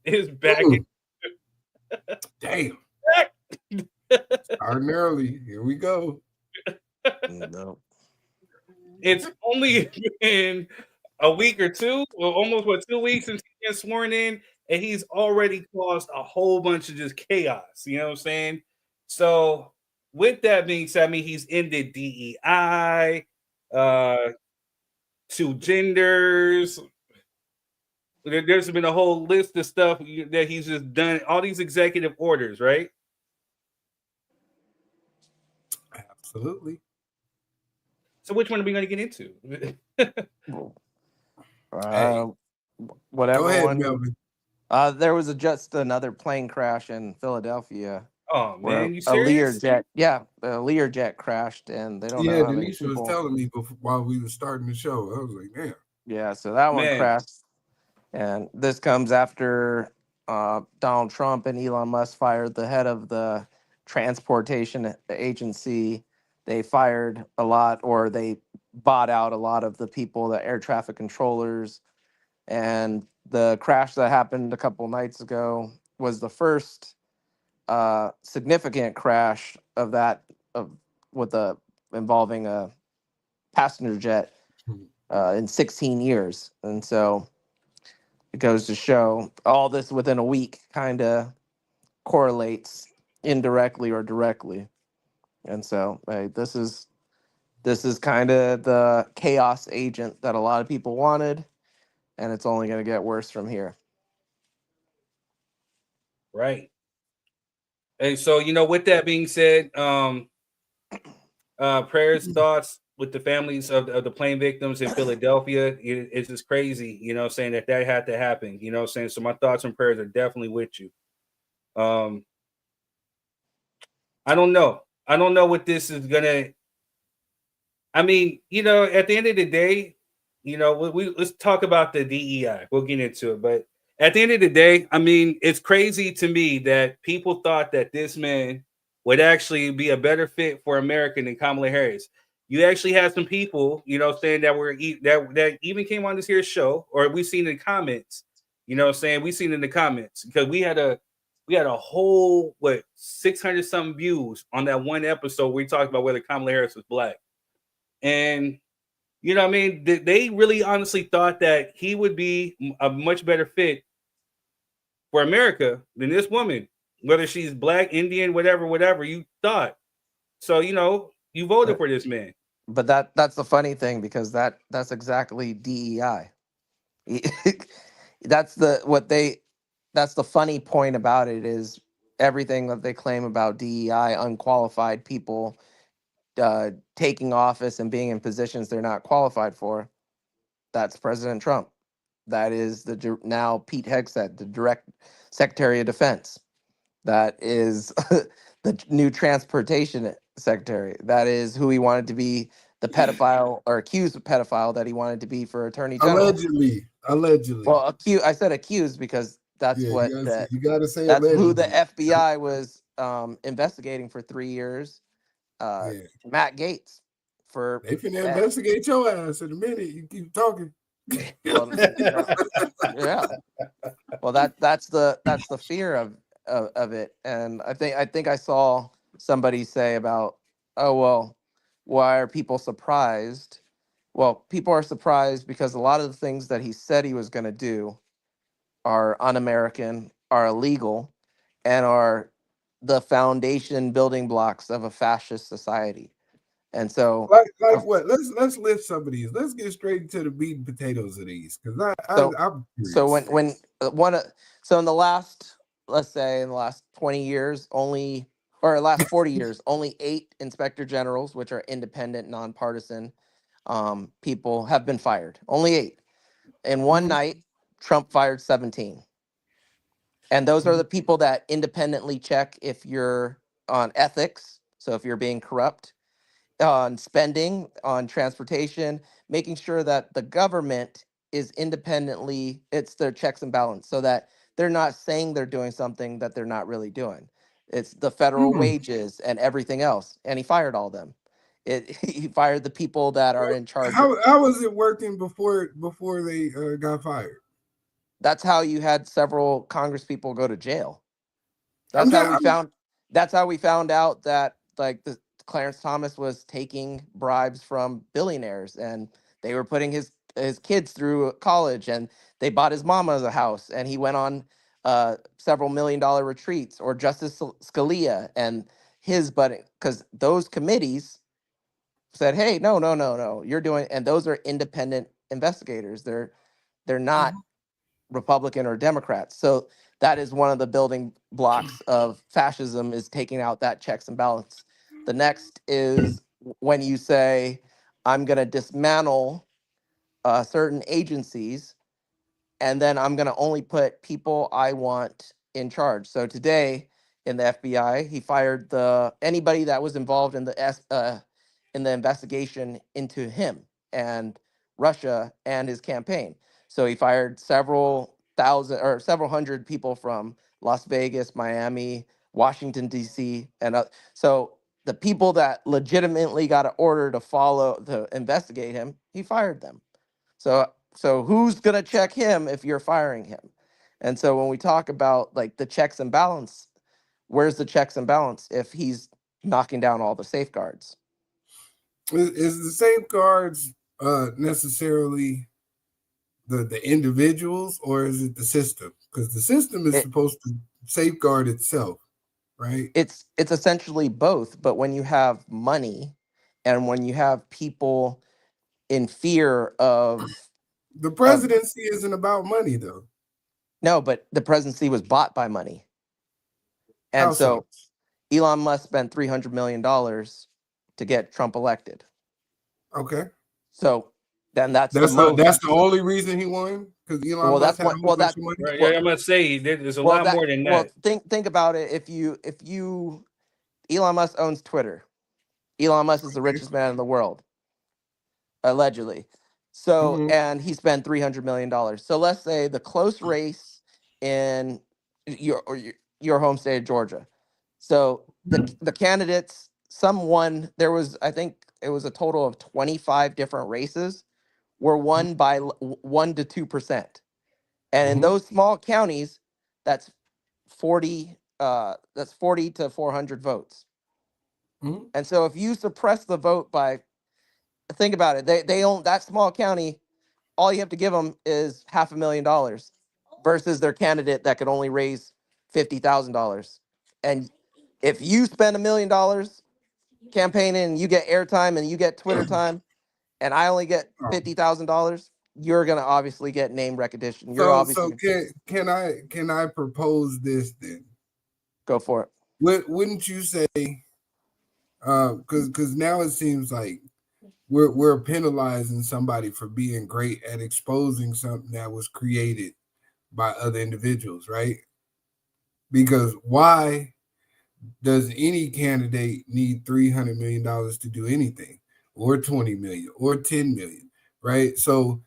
is back. Damn. Starting early. Here we go. No. It's only been a week or two, or almost 2 weeks since he been sworn in, and he's already caused a whole bunch of just chaos. You know what I'm saying? So with that being said, I mean, he's ended DEI, 2 genders. There's been a whole list of stuff that he's just done, all these executive orders, right? Absolutely. So which one are we going to get into? Whatever. Go ahead, one. Melvin. There was just another plane crash in Philadelphia. Oh man, you serious? A Learjet crashed, and they don't know how many people. Denisha was telling me while we were starting the show. I was like, damn. Yeah, so that one crashed, and this comes after Donald Trump and Elon Musk fired the head of the transportation agency. They fired a lot, or they bought out a lot of the people, the air traffic controllers. And the crash that happened a couple nights ago was the first significant crash involving a passenger jet in 16 years. And so it goes to show all this within a week kind of correlates indirectly or directly. And so this is kind of the chaos agent that a lot of people wanted, and it's only going to get worse from here. Right. And so, with that being said, Prayers, thoughts with the families of the plane victims in Philadelphia. It's just crazy, saying that had to happen. Saying so. My thoughts and prayers are definitely with you. I don't know. I don't know what this is gonna. I mean, at the end of the day, let's talk about the DEI. We'll get into it, but at the end of the day, I mean, it's crazy to me that people thought that this man would actually be a better fit for America than Kamala Harris. You actually had some people, saying that that even came on this here show, or we've seen in the comments, saying we've seen in the comments because we had a whole 600 something views on that one episode where we talked about whether Kamala Harris was black. And I mean, they really honestly thought that he would be a much better fit for America than this woman, whether she's black, Indian, whatever you thought. So, you voted for this man. But that's the funny thing, because that's exactly DEI. That's the funny point about it, is everything that they claim about DEI, unqualified people taking office and being in positions they're not qualified for. That's President Trump. That is now Pete Hegseth, the direct Secretary of Defense. That is the new Transportation Secretary. That is who he wanted to be, the pedophile or accused of pedophile that he wanted to be for Attorney General. Allegedly. Well, I said accused because that's you gotta say that's allegedly. who the FBI was investigating for 3 years. Matt Gaetz. They finna investigate your ass in a minute. You keep talking. Well, yeah. Well, that's the fear of it, and I think I saw somebody say about, oh well, why are people surprised? Well, people are surprised because a lot of the things that he said he was going to do are un-American, are illegal, and are the foundation building blocks of a fascist society. And so, like what? Let's list some of these. Let's get straight into the meat and potatoes of these, because I'm curious. So when in the last, let's say in the last 20 years, last 40 years, only 8 inspector generals, which are independent, nonpartisan people, have been fired. Only 8. In one night, Trump fired 17. And those are the people that independently check if you're on ethics. So if you're being corrupt, on spending, on transportation, making sure that the government is independently, it's their checks and balance, so that they're not saying they're doing something that they're not really doing. It's the federal wages and everything else. And he fired all them. He fired the people that are in charge. How was it working before they got fired? That's how you had several Congress people go to jail. That's how we found out that the Clarence Thomas was taking bribes from billionaires, and they were putting his kids through college, and they bought his mama a house, and he went on several $1 million retreats. Or Justice Scalia and his buddy, because those committees said, hey, no, you're doing, and those are independent investigators. They're not Republican or Democrats. So that is one of the building blocks of fascism, is taking out that checks and balance. The next is when you say, I'm going to dismantle certain agencies, and then I'm going to only put people I want in charge. So today in the FBI, he fired anybody that was involved in the investigation into him and Russia and his campaign. So he fired several hundred people from Las Vegas, Miami, Washington, D.C. And so the people that legitimately got an order to investigate him, he fired them. So who's going to check him if you're firing him? And so when we talk about the checks and balance, where's the checks and balance if he's knocking down all the safeguards? Is the safeguards necessarily the individuals, or is it the system? Because the system is supposed to safeguard itself, right? It's essentially both. But when you have money, and when you have people in fear of, the presidency isn't about money, though. No, but the presidency was bought by money, and so Elon Musk spent $300 million to get Trump elected. Okay. So then that's the only reason he won, because Elon Musk had a whole bunch of money. Right, yeah, I'm gonna say there's a lot more than that. Well, think about it. If you Elon Musk owns Twitter. Elon Musk is the richest man in the world, allegedly. So, and he spent $300 million. So let's say the close race in your home state of Georgia. So the candidates, some won. There was, I think it was a total of 25 different races, were won by 1 to 2%. And in those small counties, that's 40 to 400 votes. And so if you suppress the vote by, think about it, they own that small county, all you have to give them is $500,000 versus their candidate that could only raise $50,000. And if you spend $1 million campaigning and you get airtime and you get Twitter time, and I only get $50,000, you're gonna obviously get name recognition. You're obviously can I propose this then? Go for it. Wouldn't you say? Because now it seems like we're penalizing somebody for being great at exposing something that was created by other individuals, right? Because why does any candidate need $300 million to do anything, or 20 million, or 10 million, right? So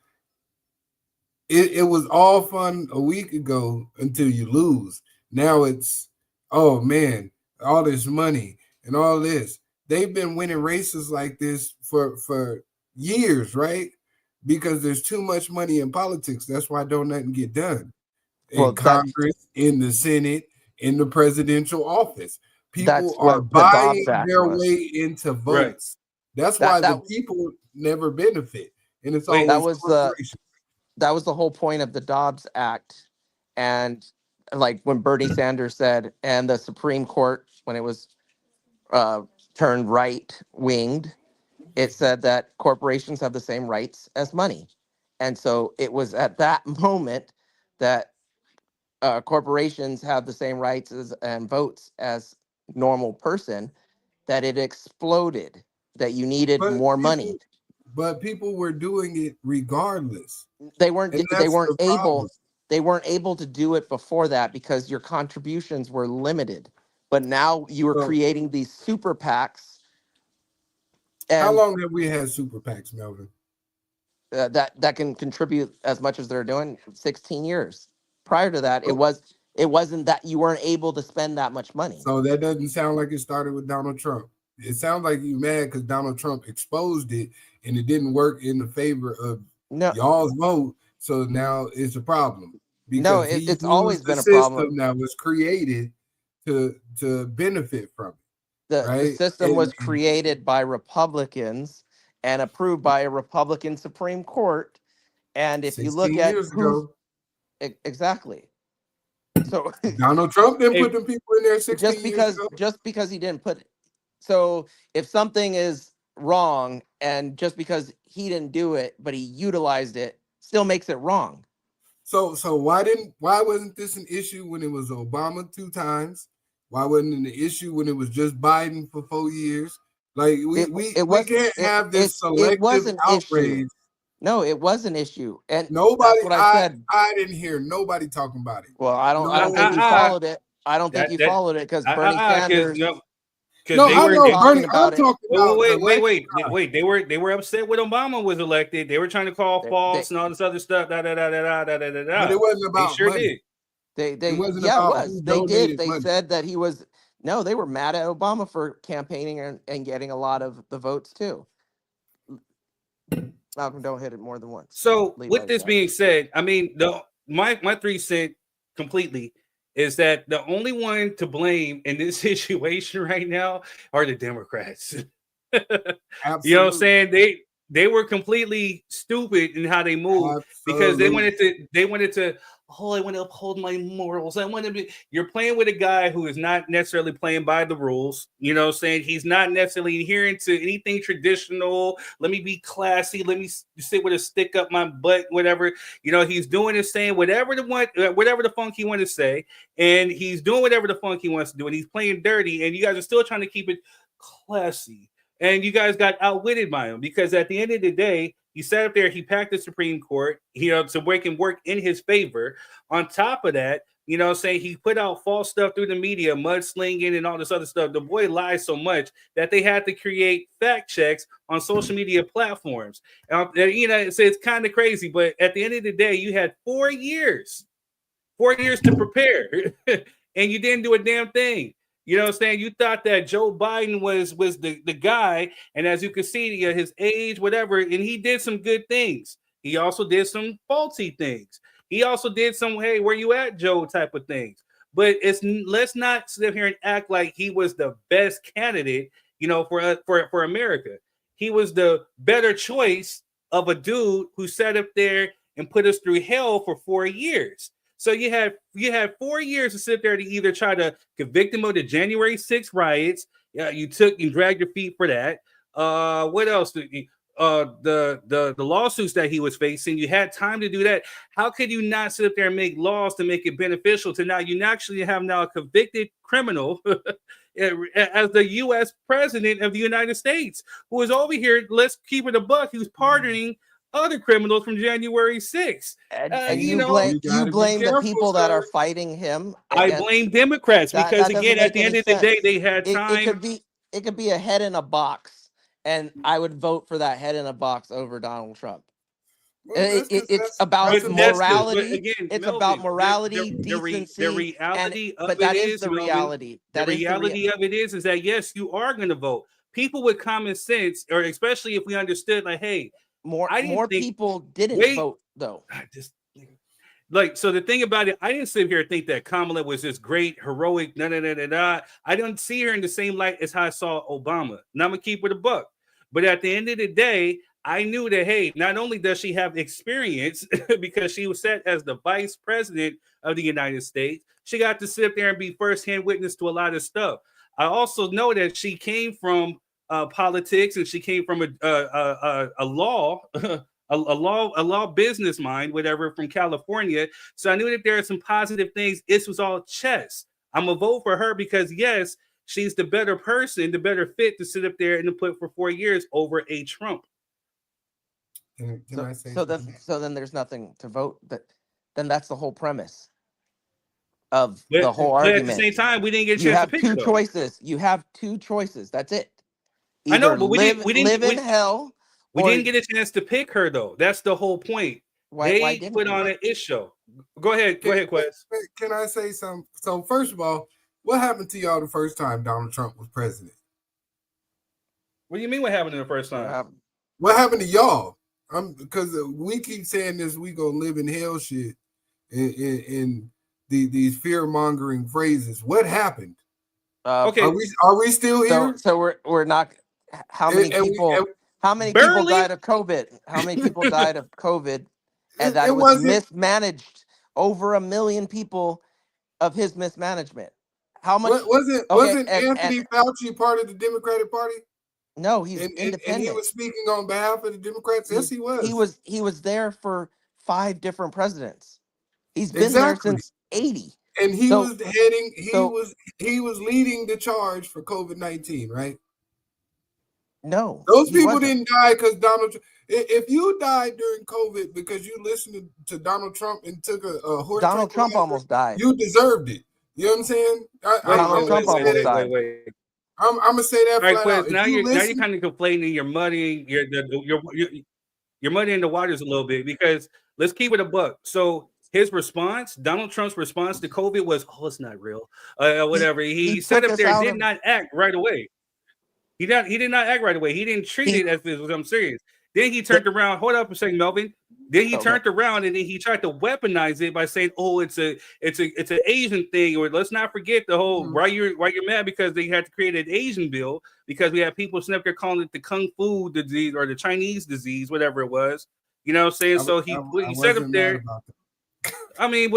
it was all fun a week ago until you lose. Now it's, oh man, all this money and all this. They've been winning races like this for years, right? Because there's too much money in politics. That's why don't nothing get done in Congress, in the Senate, in the presidential office. People are buying their way into votes. Right. That's why the people never benefit, and it's always that was the whole point of the Dobbs Act, and like when Bernie Sanders said, and the Supreme Court, when it was turned right-winged, it said that corporations have the same rights as money. And so it was at that moment that corporations have the same rights and votes as normal person, that it exploded, that you needed more money. But people were doing it regardless. They weren't able to do it before that because your contributions were limited. But now you are creating these super PACs. How long have we had super PACs, Melvin? That can contribute as much as they're doing. 16 years. Prior to that, it wasn't that you weren't able to spend that much money. So that doesn't sound like it started with Donald Trump. It sounds like you mad because Donald Trump exposed it and it didn't work in the favor of y'all's vote. So now it's a problem. Because it's always been a problem. That was created to benefit from it. The system was created by Republicans and approved by a Republican Supreme Court. And if you look at exactly. So Donald Trump didn't put them people in there 16 years ago. Just because he didn't put it. So if something is wrong and just because he didn't do it, but he utilized it, still makes it wrong. So why wasn't this an issue when it was Obama 2 times? Why wasn't it an issue when it was just Biden for 4 years? Like we can't have this selective outrage. No, it was an issue, and nobody. That's what I said. I didn't hear nobody talking about it. Well, I don't think you followed it. I don't think you followed it because Bernie Sanders. No, I know Bernie. I'm talking about. Wait. They were upset when Obama was elected. They were trying to call false and all this other stuff. But it wasn't about. They sure money. did. They did. They said that he was. No, they were mad at Obama for campaigning and getting a lot of the votes too. Malcolm, don't hit it more than once. So with this being said, I mean, my 3 cents completely is that the only one to blame in this situation right now are the Democrats. You know what I'm saying? They were completely stupid in how they moved because they wanted to I want to uphold my morals. I want to be. You're playing with a guy who is not necessarily playing by the rules. You know what I'm saying? He's not necessarily adhering to anything traditional. Let me be classy. Let me sit with a stick up my butt, whatever. You know, he's doing and saying whatever the funk he wants to say. And he's doing whatever the funk he wants to do. And he's playing dirty. And you guys are still trying to keep it classy and you guys got outwitted by him because at the end of the day, he sat up there, he packed the Supreme Court, so we can work in his favor. On top of that, saying he put out false stuff through the media, mudslinging and all this other stuff. The boy lies so much that they had to create fact checks on social media platforms. It's kind of crazy, but at the end of the day, you had 4 years to prepare, and you didn't do a damn thing. You know what I'm saying? You thought that Joe Biden was the guy, and as you can see, his age, whatever, and he did some good things. He also did some faulty things. He also did some, hey, where you at, Joe, type of things. But let's not sit here and act like he was the best candidate, for America. He was the better choice of a dude who sat up there and put us through hell for 4 years. So you had 4 years to sit there to either try to convict him of the January 6th riots. You dragged your feet for that. What else? The lawsuits that he was facing. You had time to do that. How could you not sit up there and make laws to make it beneficial to now? You actually have now a convicted criminal as the U.S. president of the United States, who is over here. Let's keep it a buck. Who's pardoning other criminals from January 6th. And you blame the people that are fighting him. I blame Democrats because again, at the end of the day, they had time. It could be a head in a box, and I would vote for that head in a box over Donald Trump. Well, it's about morality. It's about morality, decency. The reality of it is the reality. The reality of it is that yes, you are going to vote. People with common sense, or especially if we understood, like, hey. More people didn't vote though. So the thing about it, I didn't sit here and think that Kamala was this great, heroic, I didn't see her in the same light as how I saw Obama. Now I'm gonna keep it a buck. But at the end of the day, I knew that, hey, not only does she have experience because she was set as the vice president of the United States, she got to sit there and be firsthand witness to a lot of stuff. I also know that she came from politics, and she came from a law business mind, whatever, from California. So I knew that there are some positive things. This was all chess. I'm gonna vote for her because yes, she's the better person, the better fit to sit up there and to put for 4 years over a Trump. So then there's nothing to vote. Then that's the whole premise of the whole argument. At the same time, we didn't get a chance to pick. You have two choices. You have two choices. That's it. Either I know, but we didn't live in hell. We didn't get a chance to pick her though. That's the whole point. Why they put on an issue. Go ahead, Quest. Can I say something? So first of all, what happened to y'all the first time Donald Trump was president? What do you mean? What happened the first time? What happened to y'all? Because we keep saying this, we gonna live in hell shit in these fear mongering phrases. What happened? Okay, are we still here? So we're not. How many people died of COVID? How many people died of COVID? And that was mismanaged. Over 1 million people of his mismanagement. How much wasn't Anthony Fauci part of the Democratic Party? No, he's independent. And he was speaking on behalf of the Democrats. Yes, he was. He was there for 5 different presidents. He's been there since 80. And he was heading. He was leading the charge for COVID-19, right? No, those people didn't die because Donald. If you died during COVID because you listened to Donald Trump and took a horse, Donald Trump almost died. You deserved it. You know what I'm saying? Donald Trump almost died. I'm gonna say that. All right, Quest. Now you're kind of complaining. You're muddying. You're muddying the waters a little bit because let's keep it a buck. So his response, Donald Trump's response to COVID was, "Oh, it's not real." Whatever. He sat up there and did not act right away. He did not act right away. He didn't treat it as if it was I'm serious. Then he turned around. Hold up a second, Melvin. Then he turned around and then he tried to weaponize it by saying, "Oh, it's an Asian thing." Or let's not forget the whole why you're mad because they had to create an Asian bill because we have people sitting up there calling it the Kung Fu disease or the Chinese disease, whatever it was. You know what I'm saying? So he said up there. I mean,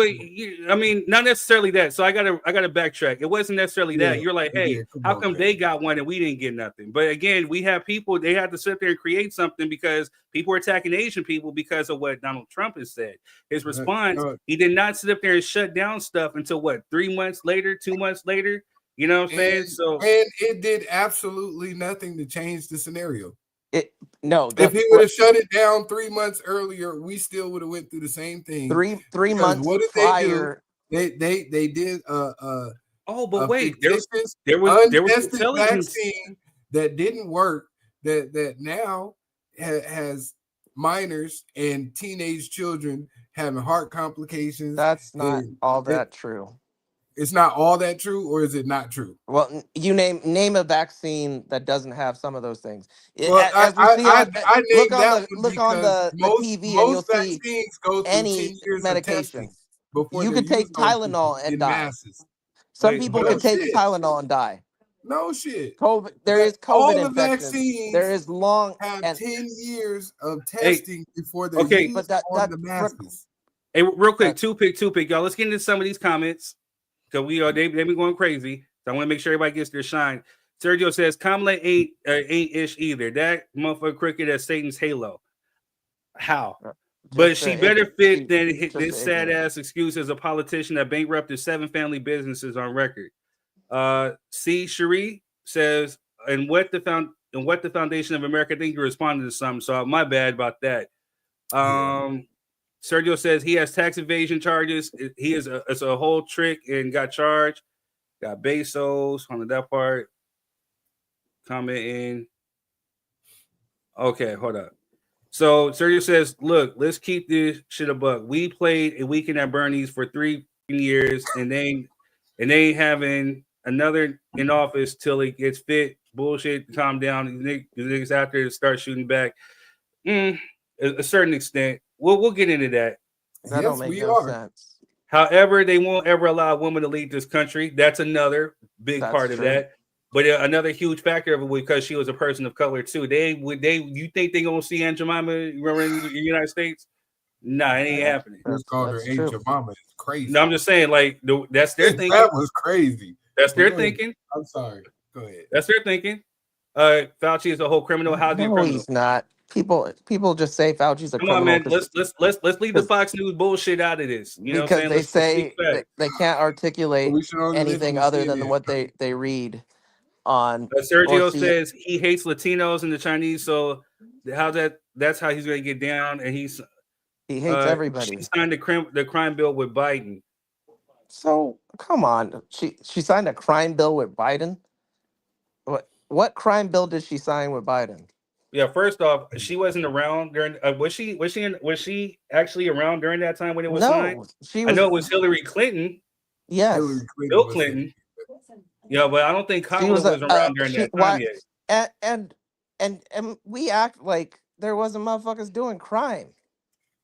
not necessarily that. So I gotta backtrack. It wasn't necessarily that. You're like, hey, how come they got one and we didn't get nothing? But again, we have people. They had to sit there and create something because people were attacking Asian people because of what Donald Trump has said. His response, he did not sit up there and shut down stuff until 3 months later, 2 months later. You know what I'm saying? And, So and it did absolutely nothing to change the scenario. No, If he would have shut it down 3 months earlier, we still would have went through the same thing. Three months what did prior. They do? They did but wait, fictitious, there was untested intelligence vaccine that didn't work. That now has minors and teenage children having heart complications. That's not all that true. It's not all that true, or is it not true? Well, you name a vaccine that doesn't have some of those things. Well, As we see on named that one look on because the TV, and you'll see vaccines go through 10 any years of testing medication. before You they're could take used on Tylenol and in die. masses. Some people no can take shit. Tylenol and die. No shit. COVID, there is all COVID the infections. vaccines There is long have and 10 years of testing before they're okay, used but that the masses. Hey, real quick, two pick, y'all. Let's get into some of these comments because they be going crazy. So I want to make sure everybody gets their shine. Sergio says Kamala ain't ish either. That motherfucker cricket as Satan's halo. How? But she better fit than this sad ass excuse as a politician that bankrupted 7 family businesses on record. C. Cherie says, and what the foundation of America, I think you responded to something, so my bad about that. Sergio says he has tax evasion charges. It's a whole trick and got charged. Got Bezos on that part. Commenting. Okay, hold up. So Sergio says, look, let's keep this shit a buck. We played a weekend at Bernie's for 3 years, and they ain't having another in office till it gets fit. Bullshit, calm down. The niggas out there start shooting back. A certain extent. We'll get into that. That don't make no sense. However, they won't ever allow a woman to lead this country. That's another big part of that. But another huge factor of it because she was a person of color too. You think they gonna see Aunt Jemima running in the United States? Nah, it ain't happening. Just called her Aunt Jemima. It's crazy. No, I'm just saying, like that's their thinking. That was crazy. That's their thinking. I'm sorry. Go ahead. That's their thinking. Fauci is a whole criminal. How's he a criminal? He's not. People just say Fauci's a criminal. Come on, man. Let's leave the Fox News bullshit out of this. You know what I'm saying? They say they can't articulate anything other than what they read on. Sergio says he hates Latinos and the Chinese, so that's how he's going to get down, and he hates everybody. She signed the crime bill with Biden. So come on, she signed a crime bill with Biden. What crime bill did she sign with Biden? Yeah, first off, she wasn't around during. Was she actually around during that time when it was signed? I know it was Hillary Clinton. Yes, Bill Clinton. Yeah, but I don't think Kamala was around during that time yet. And we act like there wasn't motherfuckers doing crime.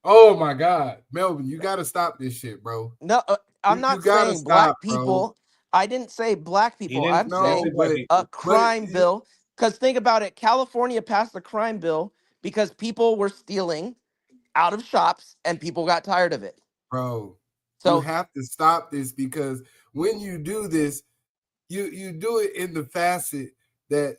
Oh my God, Melvin, you got to stop this shit, bro. No, I'm not saying black people. Bro. I didn't say black people. I'm saying a crime bill. Because think about it, California passed a crime bill because people were stealing out of shops and people got tired of it. Bro, so you have to stop this because when you do this, you do it in the facet that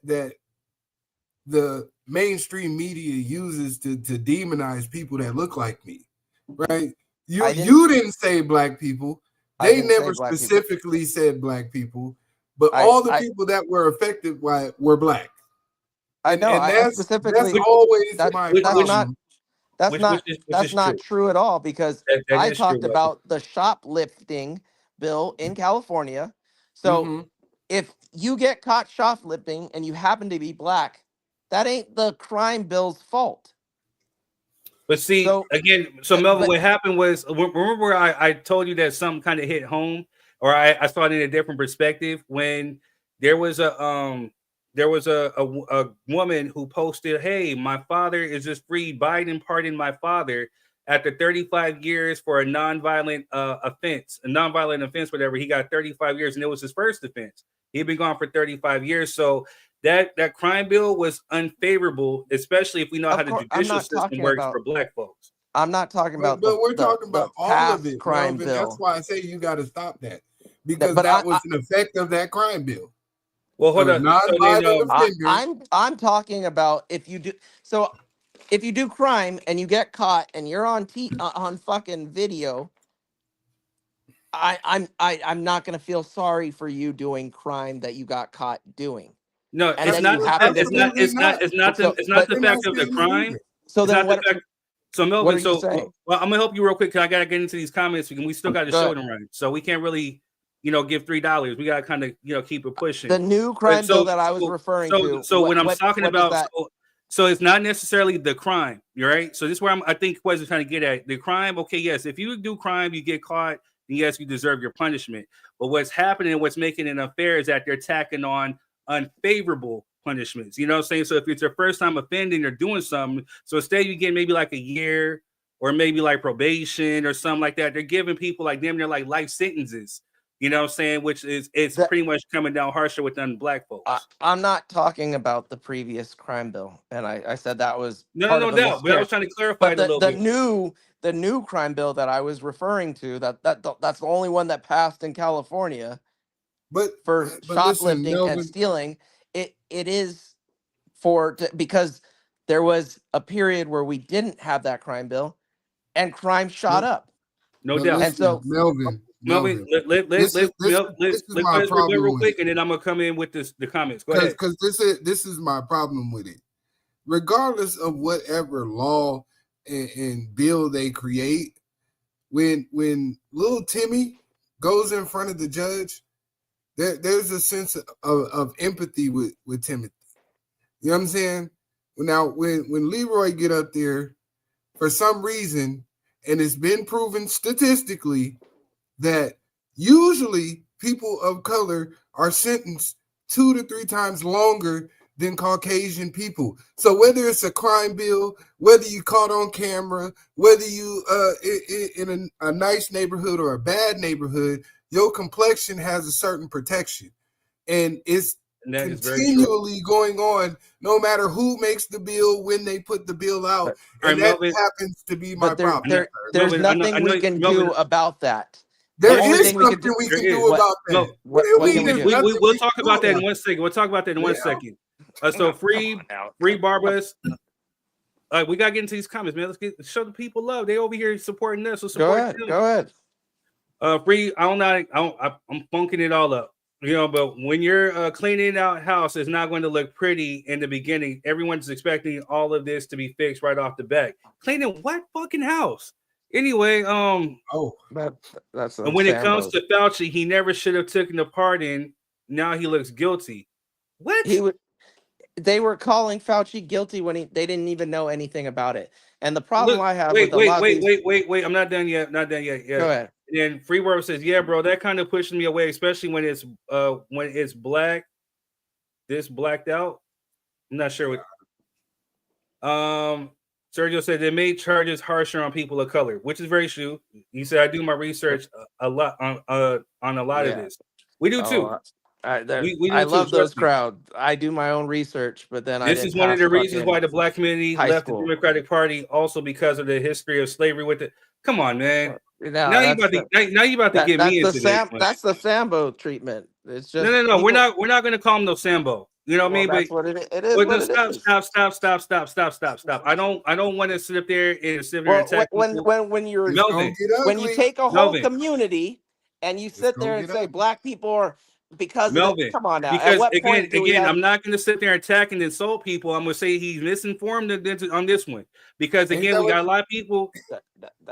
the mainstream media uses to demonize people that look like me, right? You didn't say black people. They never specifically said black people, but all the people that were affected by were black. I know. That's always my problem. That's not true at all because I talked about the shoplifting bill in California. So if you get caught shoplifting and you happen to be black, that ain't the crime bill's fault. But see, Melvin, what happened was, remember I told you that something kind of hit home, or I saw it in a different perspective when there was a woman who posted, "Hey, my father is just free. Biden pardoned my father after 35 years for a nonviolent offense, whatever. He got 35 years, and it was his first offense. He'd been gone for 35 years, so." That crime bill was unfavorable, especially if we know how the judicial system works for black folks. I'm not talking about, but we're talking about all of it. Crime bill. That's why I say you got to stop that because that was an effect of that crime bill. Well, hold on. I'm talking about if you do crime and you get caught and you're on fucking video, I'm not gonna feel sorry for you doing crime that you got caught doing. No, And it's then not you the happen fact. to It's not. be It's not. It's not the. so. It's not But the They're not fact of the saying that crime. either. so It's then not the what? fact. So Melvin, What are you so saying? well, I'm gonna help you real quick because I gotta get into these comments and we still got to Go show ahead. them right. So we can't really, give $3. We gotta kind of, keep it pushing. The new But crime bill that I was referring to. so when I'm What talking what does about, that? so it's not necessarily the crime, you're right. So this is where I think Quez is trying to get at the crime. Okay, yes, if you do crime, you get caught, then yes, you deserve your punishment. But what's happening, what's making it unfair, is that they're tacking on unfavorable punishments. You know what I'm saying? So if it's your first time offending or doing something, so instead you get maybe like a year or maybe like probation or something like that, they're giving people like damn near like life sentences. You know what I'm saying? Which is it's pretty much coming down harsher with black folks. I'm not talking about the previous crime bill, and I said that was No part of a doubt. But I was miscarriage. trying to clarify But it a little bit. the new crime bill that I was referring to, that's the only one that passed in California But for listen, shoplifting and Melvin. stealing. It is because there was a period where we didn't have that crime bill, and crime shot up. No But doubt. And so Melvin, This is my problem real with quick, it. and then I'm gonna come in with the comments. Go ahead. Because this is my problem with it. Regardless of whatever law and bill they create, when little Timmy goes in front of the judge, there's a sense of empathy with Timothy. You know what I'm saying? Now, when Leroy get up there, for some reason, and it's been proven statistically that usually people of color are sentenced 2 to 3 times longer than Caucasian people. So whether it's a crime bill, whether you caught on camera, whether you in a nice neighborhood or a bad neighborhood, your complexion has a certain protection. And it's continually going on, no matter who makes the bill, when they put the bill out. And that happens to be my problem. There's nothing we can do about that. There is something we can do about that. We'll talk about that in 1 second. We'll talk about that in 1 second. So free Barbas. We gotta get into these comments, man. Let's show the people love. They over here supporting us. So support them. Go ahead. Free. I'm funking it all up. But when you're cleaning out house, it's not going to look pretty in the beginning. Everyone's expecting all of this to be fixed right off the bat. Cleaning what fucking house? Anyway, that's and when it comes to Fauci, he never should have taken the pardon. Now he looks guilty. What? They were calling Fauci guilty when they didn't even know anything about it. And the problem I have with wait. I'm not done yet. Yeah. Go ahead. And then Free World says, "Yeah, bro, that kind of pushes me away, especially when it's black. This blacked out. I'm not sure what." Sergio said they made charges harsher on people of color, which is very true. He said, "I do my research a lot on a lot of this. We do too. I love those crowds. I do my own research, but then this is one of the reasons why the black community left the Democratic Party, also because of the history of slavery with it. Come on, man. Now you about to get me into this. That's the Sambo treatment. It's just no. We're not going to call him no Sambo. You know what I mean? That's what it is. Stop. I don't want to sit up there and attack when you take a whole community and you sit there and say black people are because of it. Come on now. Because again, I'm not going to sit there and attack and insult people. I'm going to say he's misinformed on this one. Because again, we got a lot of people.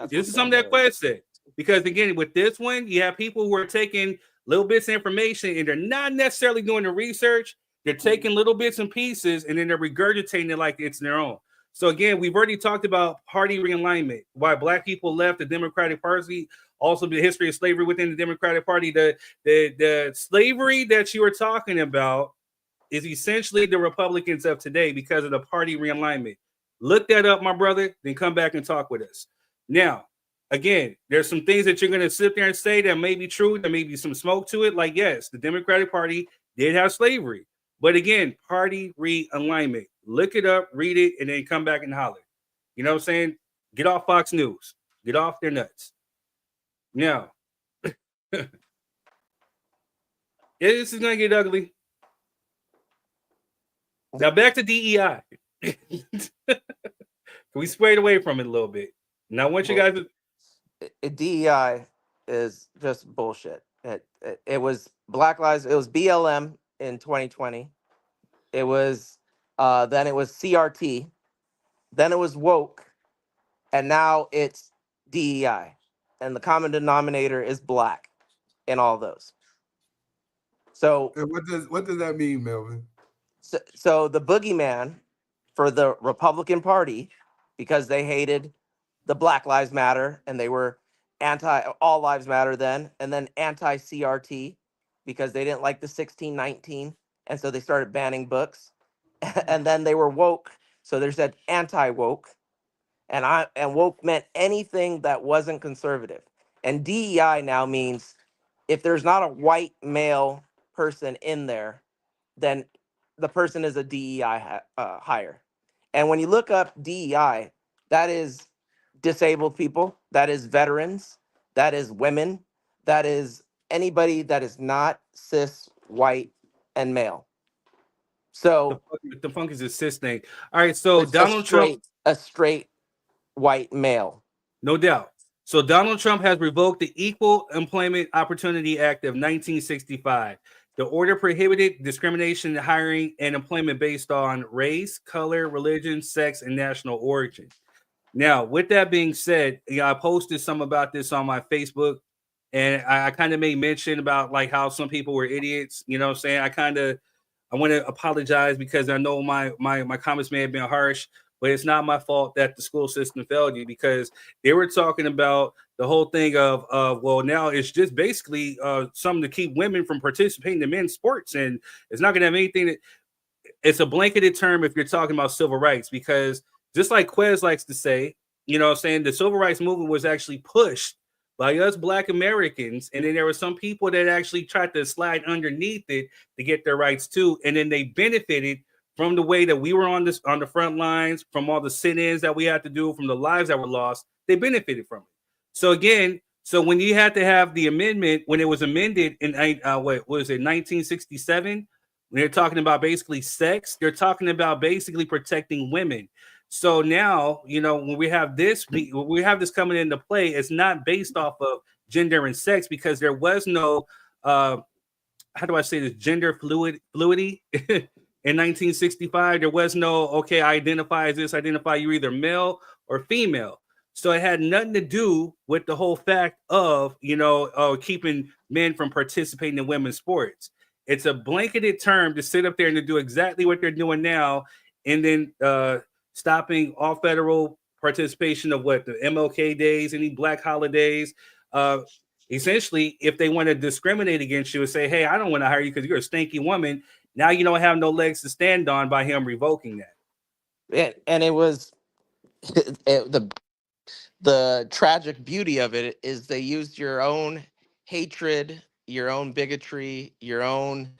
This is something that Quest said. Because again, with this one, you have people who are taking little bits of information and they're not necessarily doing the research. They're taking little bits and pieces and then they're regurgitating it like it's their own. So again, we've already talked about party realignment, why black people left the Democratic Party, also the history of slavery within the Democratic Party. The slavery that you were talking about is essentially the Republicans of today because of the party realignment. Look that up, my brother, then come back and talk with us. Now, again, there's some things that you're going to sit there and say that may be true. There may be some smoke to it. Like, yes, the Democratic Party did have slavery. But again, party realignment. Look it up, read it, and then come back and holler. You know what I'm saying? Get off Fox News. Get off their nuts. Now, this is going to get ugly. Now, back to DEI. We sprayed away from it a little bit. Now, I want you guys to... DEI, is just bullshit. It was Black Lives. It was BLM in 2020. It was then it was CRT. Then it was woke, and now it's DEI, and the common denominator is black in all those. So, And what does that mean, Melvin? so the boogeyman for the Republican Party, because they hated the Black Lives Matter and they were anti All Lives Matter then, and then anti CRT because they didn't like the 1619, and so they started banning books, and then they were woke, so they said anti woke, and woke meant anything that wasn't conservative, and DEI now means if there's not a white male person in there, then the person is a DEI hire. And when you look up DEI, that is disabled people, that is veterans, that is women, that is anybody that is not cis, white, and male. So The funk is a cis thing. All right, so it's Donald Trump, a straight white male. no doubt. So Donald Trump has revoked the Equal Employment Opportunity Act of 1965. The order prohibited discrimination in hiring and employment based on race, color, religion, sex, and national origin. Now, with that being said, I posted some about this on my Facebook, and I kind of made mention about like how some people were idiots. You know what I'm saying? I want to apologize because I know my comments may have been harsh, but it's not my fault that the school system failed you, because they were talking about the whole thing of well, now it's just basically something to keep women from participating in men's sports, and it's not going to have anything that. It's a blanketed term if you're talking about civil rights, because just like Quez likes to say, you know what I'm saying, the civil rights movement was actually pushed by us Black Americans, and then there were some people that actually tried to slide underneath it to get their rights too, and then they benefited from the way that we were on the front lines, from all the sit-ins that we had to do, from the lives that were lost. They benefited from it. So again, so when you had to have the amendment, when it was amended in what was it, 1967, when they're talking about basically sex, they're talking about basically protecting women. So now, you know, when we have this coming into play, it's not based off of gender and sex, because there was no how do I say this, gender fluidity in 1965. There was no, okay, I identify as this, identify you're either male or female. So it had nothing to do with the whole fact of, you know, keeping men from participating in women's sports. It's a blanketed term to sit up there and to do exactly what they're doing now, and then stopping all federal participation of what the MLK days, any Black holidays. Essentially, if they want to discriminate against you and say, hey, I don't want to hire you because you're a stinky woman, now you don't have no legs to stand on by him revoking that. And it was the tragic beauty of it is they used your own hatred, your own bigotry, your own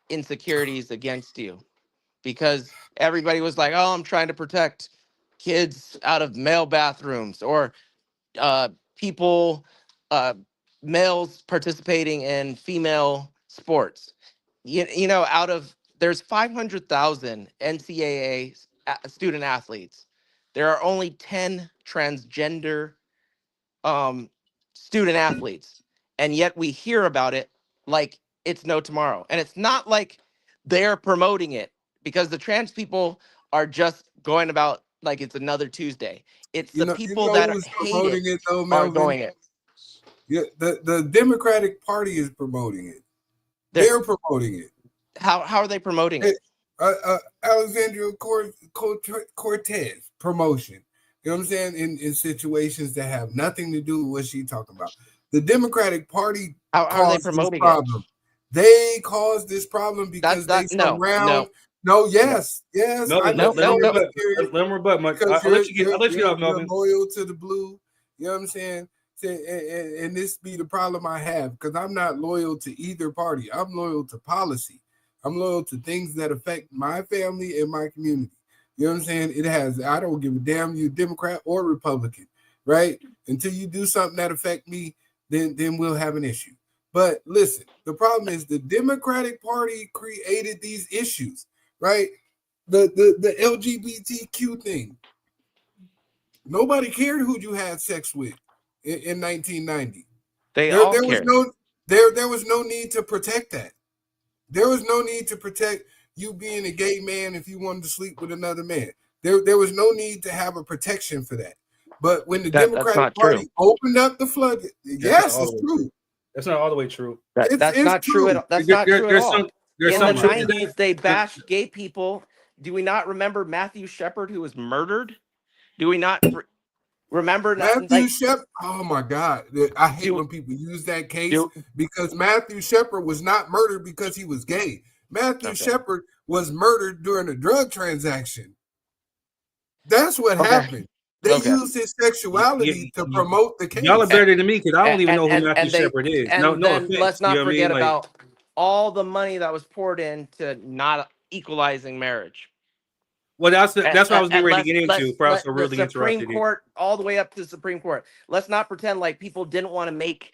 insecurities against you, because everybody was like, oh, I'm trying to protect kids out of male bathrooms, or people, males participating in female sports. You know, there's 500,000 NCAA student athletes. There are only 10 transgender student athletes, and yet we hear about it like it's no tomorrow. And it's not like they're promoting it, because the trans people are just going about like it's another Tuesday. It's the people that hate it though, are going it. Yeah, the Democratic Party is promoting it. They're promoting it. How are they promoting it? Alexandria Cortez promotion. You know what I'm saying? In situations that have nothing to do with what she's talking about. The Democratic Party how are they promoting this problem. It? They caused this problem because they surround. Yes. Let him rebut, Mike. I'll let you off, Melvin. Loyal to the blue. You know what I'm saying? And this be the problem I have, because I'm not loyal to either party. I'm loyal to policy. I'm loyal to things that affect my family and my community. You know what I'm saying? I don't give a damn you Democrat or Republican, right? Until you do something that affect me, then we'll have an issue. But listen, the problem is the Democratic Party created these issues, right? The LGBTQ thing. Nobody cared who you had sex with in 1990. They There, all there was care. there was no need to protect that. There was no need to protect you being a gay man if you wanted to sleep with another man. There was no need to have a protection for that. But when the That's Democratic not true. Party opened up the floodgate, yes, it's true. That's not all the way true. That's It's not true true. at that's not true at There's all. there's In some the truth to 90s, that. they bashed gay people. Do we not remember Matthew Shepard, who was murdered? Do we not remember? Matthew Shepard. Oh my God. I hate when people use that case because Matthew Shepard was not murdered because he was gay. Matthew Shepard was murdered during a drug transaction. That's what happened. They used his sexuality to promote the case. Y'all are better than me because I don't even know who Matthew they, Shepard is. And No then offense. let's not You know what I forget mean? about all the money that was poured into not equalizing marriage. Well, that's what I was getting ready to get into. For us, really the Supreme interrupted Court, all the way up to the Supreme Court. Let's not pretend like people didn't want to make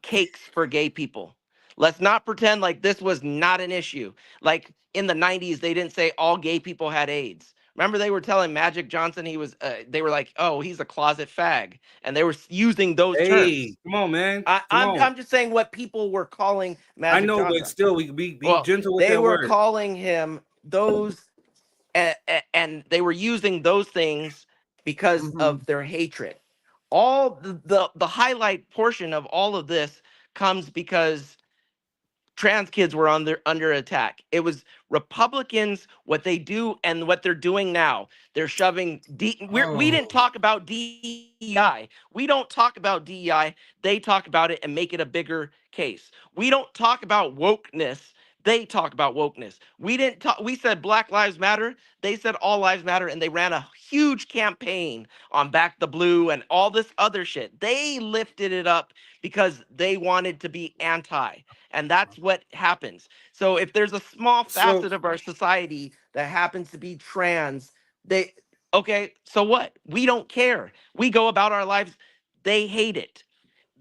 cakes for gay people. Let's not pretend like this was not an issue. Like in the 90s, they didn't say all gay people had AIDS. Remember, they were telling Magic Johnson he was. They were like, "Oh, he's a closet fag," and they were using those terms. Come on, man. I'm just saying what people were calling Magic Johnson. I know, but still, we be gentle with that word. They were calling him those, and they were using those things because of their hatred. All the highlight portion of all of this comes because trans kids were under attack. It was Republicans, what they do and what they're doing now. They're shoving we didn't talk about DEI. We don't talk about DEI. They talk about it and make it a bigger case. We don't talk about wokeness. They talk about wokeness. We said Black Lives Matter. They said all lives matter, and they ran a huge campaign on Back the Blue and all this other shit. They lifted it up because they wanted to be anti. And that's what happens. So if there's a small facet of our society that happens to be trans, so what? We don't care. We go about our lives. They hate it.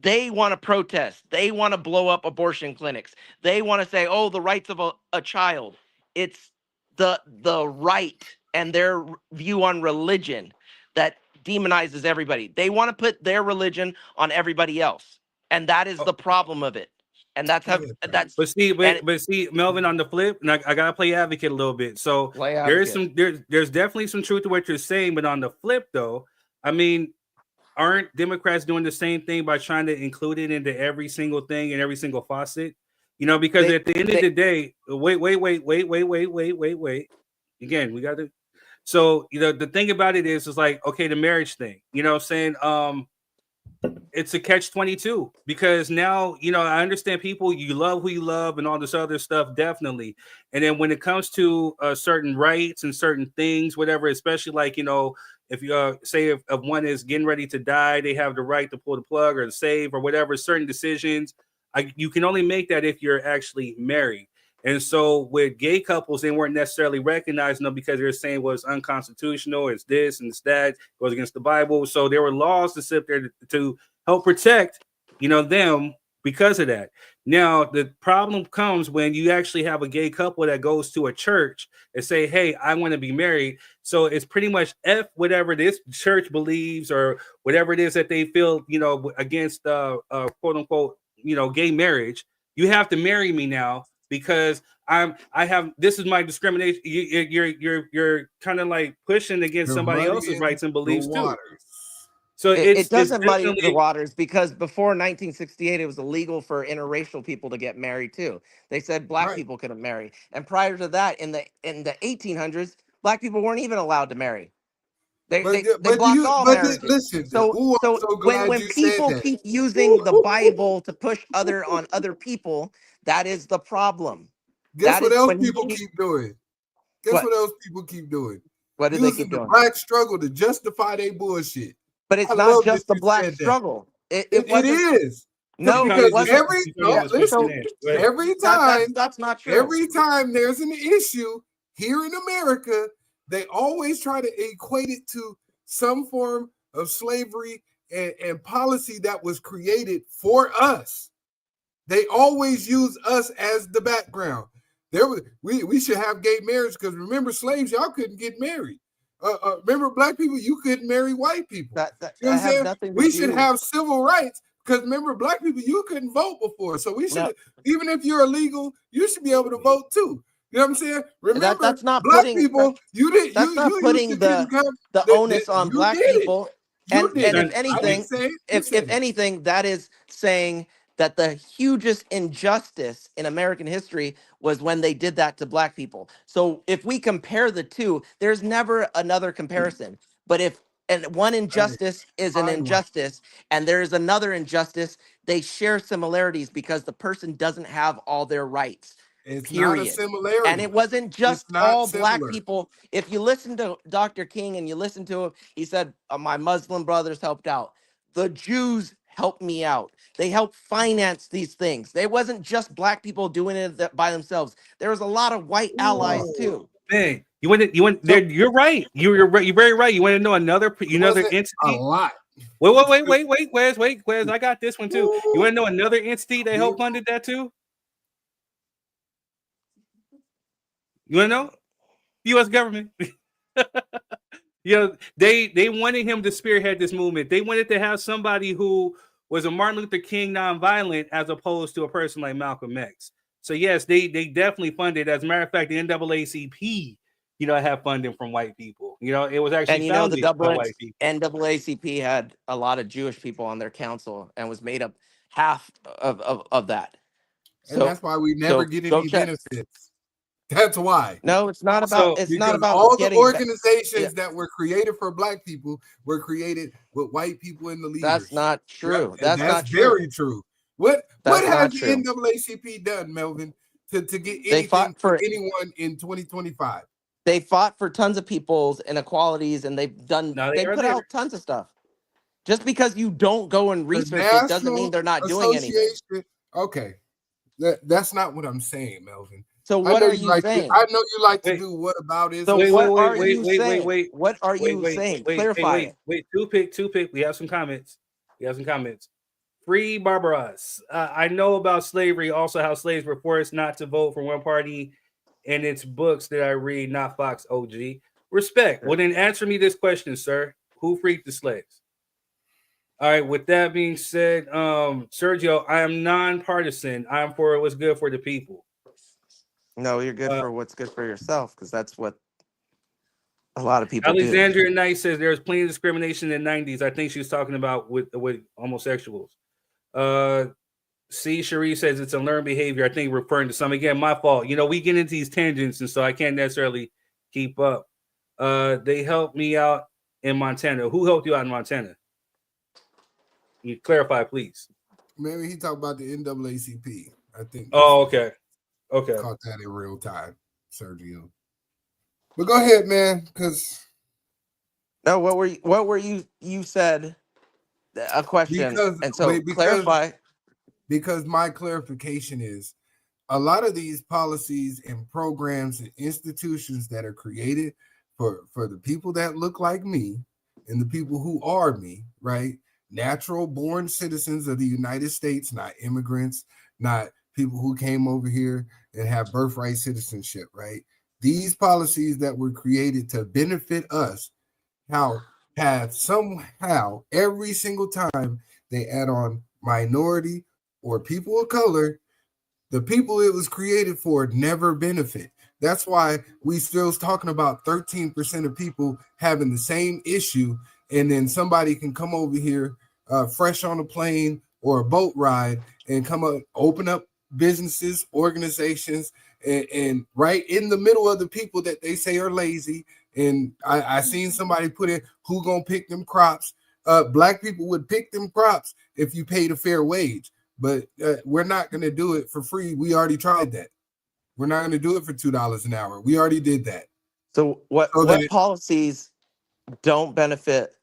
They want to protest. They want to blow up abortion clinics. They want to say, oh, the rights of a child. It's the right and their view on religion that demonizes everybody. They want to put their religion on everybody else. And that is the problem of it. And that's how that's but see, Melvin, on the flip, and I gotta play advocate a little bit. So there's definitely some truth to what you're saying, but on the flip though, I mean, aren't Democrats doing the same thing by trying to include it into every single thing and every single faucet? You know, because at the end of the day, wait. Again, we got to. So you know, the thing about it is like, okay, the marriage thing. You know, what I'm saying it's a catch-22 because now, you know, I understand people, you love who you love and all this other stuff, definitely. And then when it comes to certain rights and certain things, whatever, especially like, you know, if you say if one is getting ready to die, they have the right to pull the plug or to save or whatever, certain decisions, you can only make that if you're actually married. And so with gay couples, they weren't necessarily recognizing them because they're saying, well, it's unconstitutional, it's this and it's that, it goes against the Bible. So there were laws to sit there to help protect, you know, them because of that. Now, the problem comes when you actually have a gay couple that goes to a church and say, hey, I want to be married. So it's pretty much F whatever this church believes or whatever it is that they feel, you know, against quote unquote, you know, gay marriage. You have to marry me now. Because this is my discrimination. You're kind of like pushing against somebody else's rights and beliefs too. So it doesn't muddy the waters because before 1968, it was illegal for interracial people to get married too. They said black people couldn't marry, and prior to that, in the 1800s, black people weren't even allowed to marry. They blocked all marriages. Listen, so when people keep using the Bible to push on other people, that is the problem. Guess what else people keep doing? What else people keep doing? What do they keep doing? The black struggle to justify their bullshit. But it's not just the black struggle. It is. No, because every time that's not true. Every time there's an issue here in America, they always try to equate it to some form of slavery and policy that was created for us. They always use us as the background. We should have gay marriage because remember, slaves, y'all couldn't get married. Remember, black people, you couldn't marry white people. That has nothing to we do. should have civil rights Because remember, black people, you couldn't vote before. So we should, No. even if you're illegal, you should be able to vote too. You know what I'm saying? Remember, That's not black putting people, you did that's you not putting used to couldn't come. the onus on You black did it. people. You And did if it. I anything, didn't say it. You if said it. anything, that is saying that the hugest injustice in American history was when they did that to black people. So if we compare the two, there's never another comparison. But if and one injustice is an Find one. injustice, and there's another injustice, they share similarities because the person doesn't have all their rights. It's not a Period. similarity. And it wasn't just It's not all black similar. people. If you listen to Dr. King and you listen to him, he said, my Muslim brothers helped out. The Jews helped me out. They helped finance these things. There wasn't just black people doing it by themselves. There was a lot of white allies too. Man, you went there. You're right. You're right. You're very right. You want to know another Wasn't entity? a lot. Wait, Quez, I got this one too. You want to know another entity that helped funded that too? You want to know? U.S. government. They wanted him to spearhead this movement. They wanted to have somebody who was a Martin Luther King nonviolent as opposed to a person like Malcolm X. So yes, they definitely funded. As a matter of fact, the NAACP, have funding from white people. It was actually And the founded by white people. NAACP had a lot of Jewish people on their council and was made up half of that. And that's why we never get any benefits. That's why. No, it's not about. It's not about all the organizations that were created for black people were created with white people in the leaders. That's not true. That's not very true. What has the true. NAACP done, Melvin, to get anything They fought for anyone in 2025? They fought for tons of people's inequalities, and they've done. They put out tons of stuff. Just because you don't go and research it doesn't mean they're not doing anything. Okay, that's not what I'm saying, Melvin. So what are you saying? I know you like to do what about is. So what are you saying? What are you saying? Clarify it. Wait, two pick. We have some comments. Free Barbaros. I know about slavery, also how slaves were forced not to vote for one party, and it's books that I read, not Fox OG. Respect. Well, then answer me this question, sir. Who freed the slaves? All right, with that being said, Sergio, I am nonpartisan. I'm for what's good for the people. No, you're good for what's good for yourself, because that's what a lot of people Alexandria Knight says there's plenty of discrimination in the 90s. I think she was talking about with homosexuals. C. Cherie says it's a learned behavior. I think referring to some. Again, my fault. We get into these tangents, and so I can't necessarily keep up. They helped me out in Montana. Who helped you out in Montana? You clarify, please. Maybe he talked about the NAACP. I think. Oh, okay. Caught that in real time, Sergio. But go ahead, man. Because no, what were you? You said a question, and so clarify. Because my clarification is a lot of these policies and programs and institutions that are created for the people that look like me and the people who are me, right? Natural born citizens of the United States, not immigrants, not people who came over here and have birthright citizenship, right? These policies that were created to benefit us have somehow every single time they add on minority or people of color, the people it was created for never benefit. That's why we still talking about 13% of people having the same issue, and then somebody can come over here fresh on a plane or a boat ride and come up, open up businesses, organizations, and right in the middle of the people that they say are lazy. And I seen somebody put in, who gonna pick them crops? Black people would pick them crops if you paid a fair wage, but we're not gonna do it for free. We already tried that. We're not gonna do it for $2 an hour. We already did that. So what policies don't benefit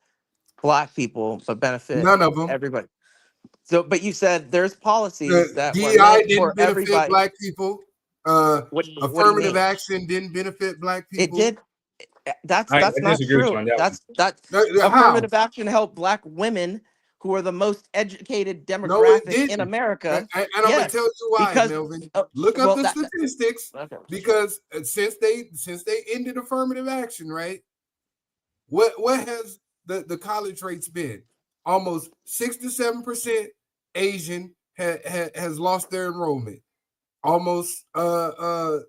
Black people but benefit none of them? Everybody. So, but you said there's policies that DEI didn't benefit everybody. Black people. Affirmative action didn't benefit Black people. It did. That's not true. That's affirmative action helped Black women, who are the most educated demographic in America. And I'm gonna tell you why, Melvin. Look up the statistics. Because since they ended affirmative action, right? What has the college rates been? Almost 6 to 7% Asian has lost their enrollment. Almost 12%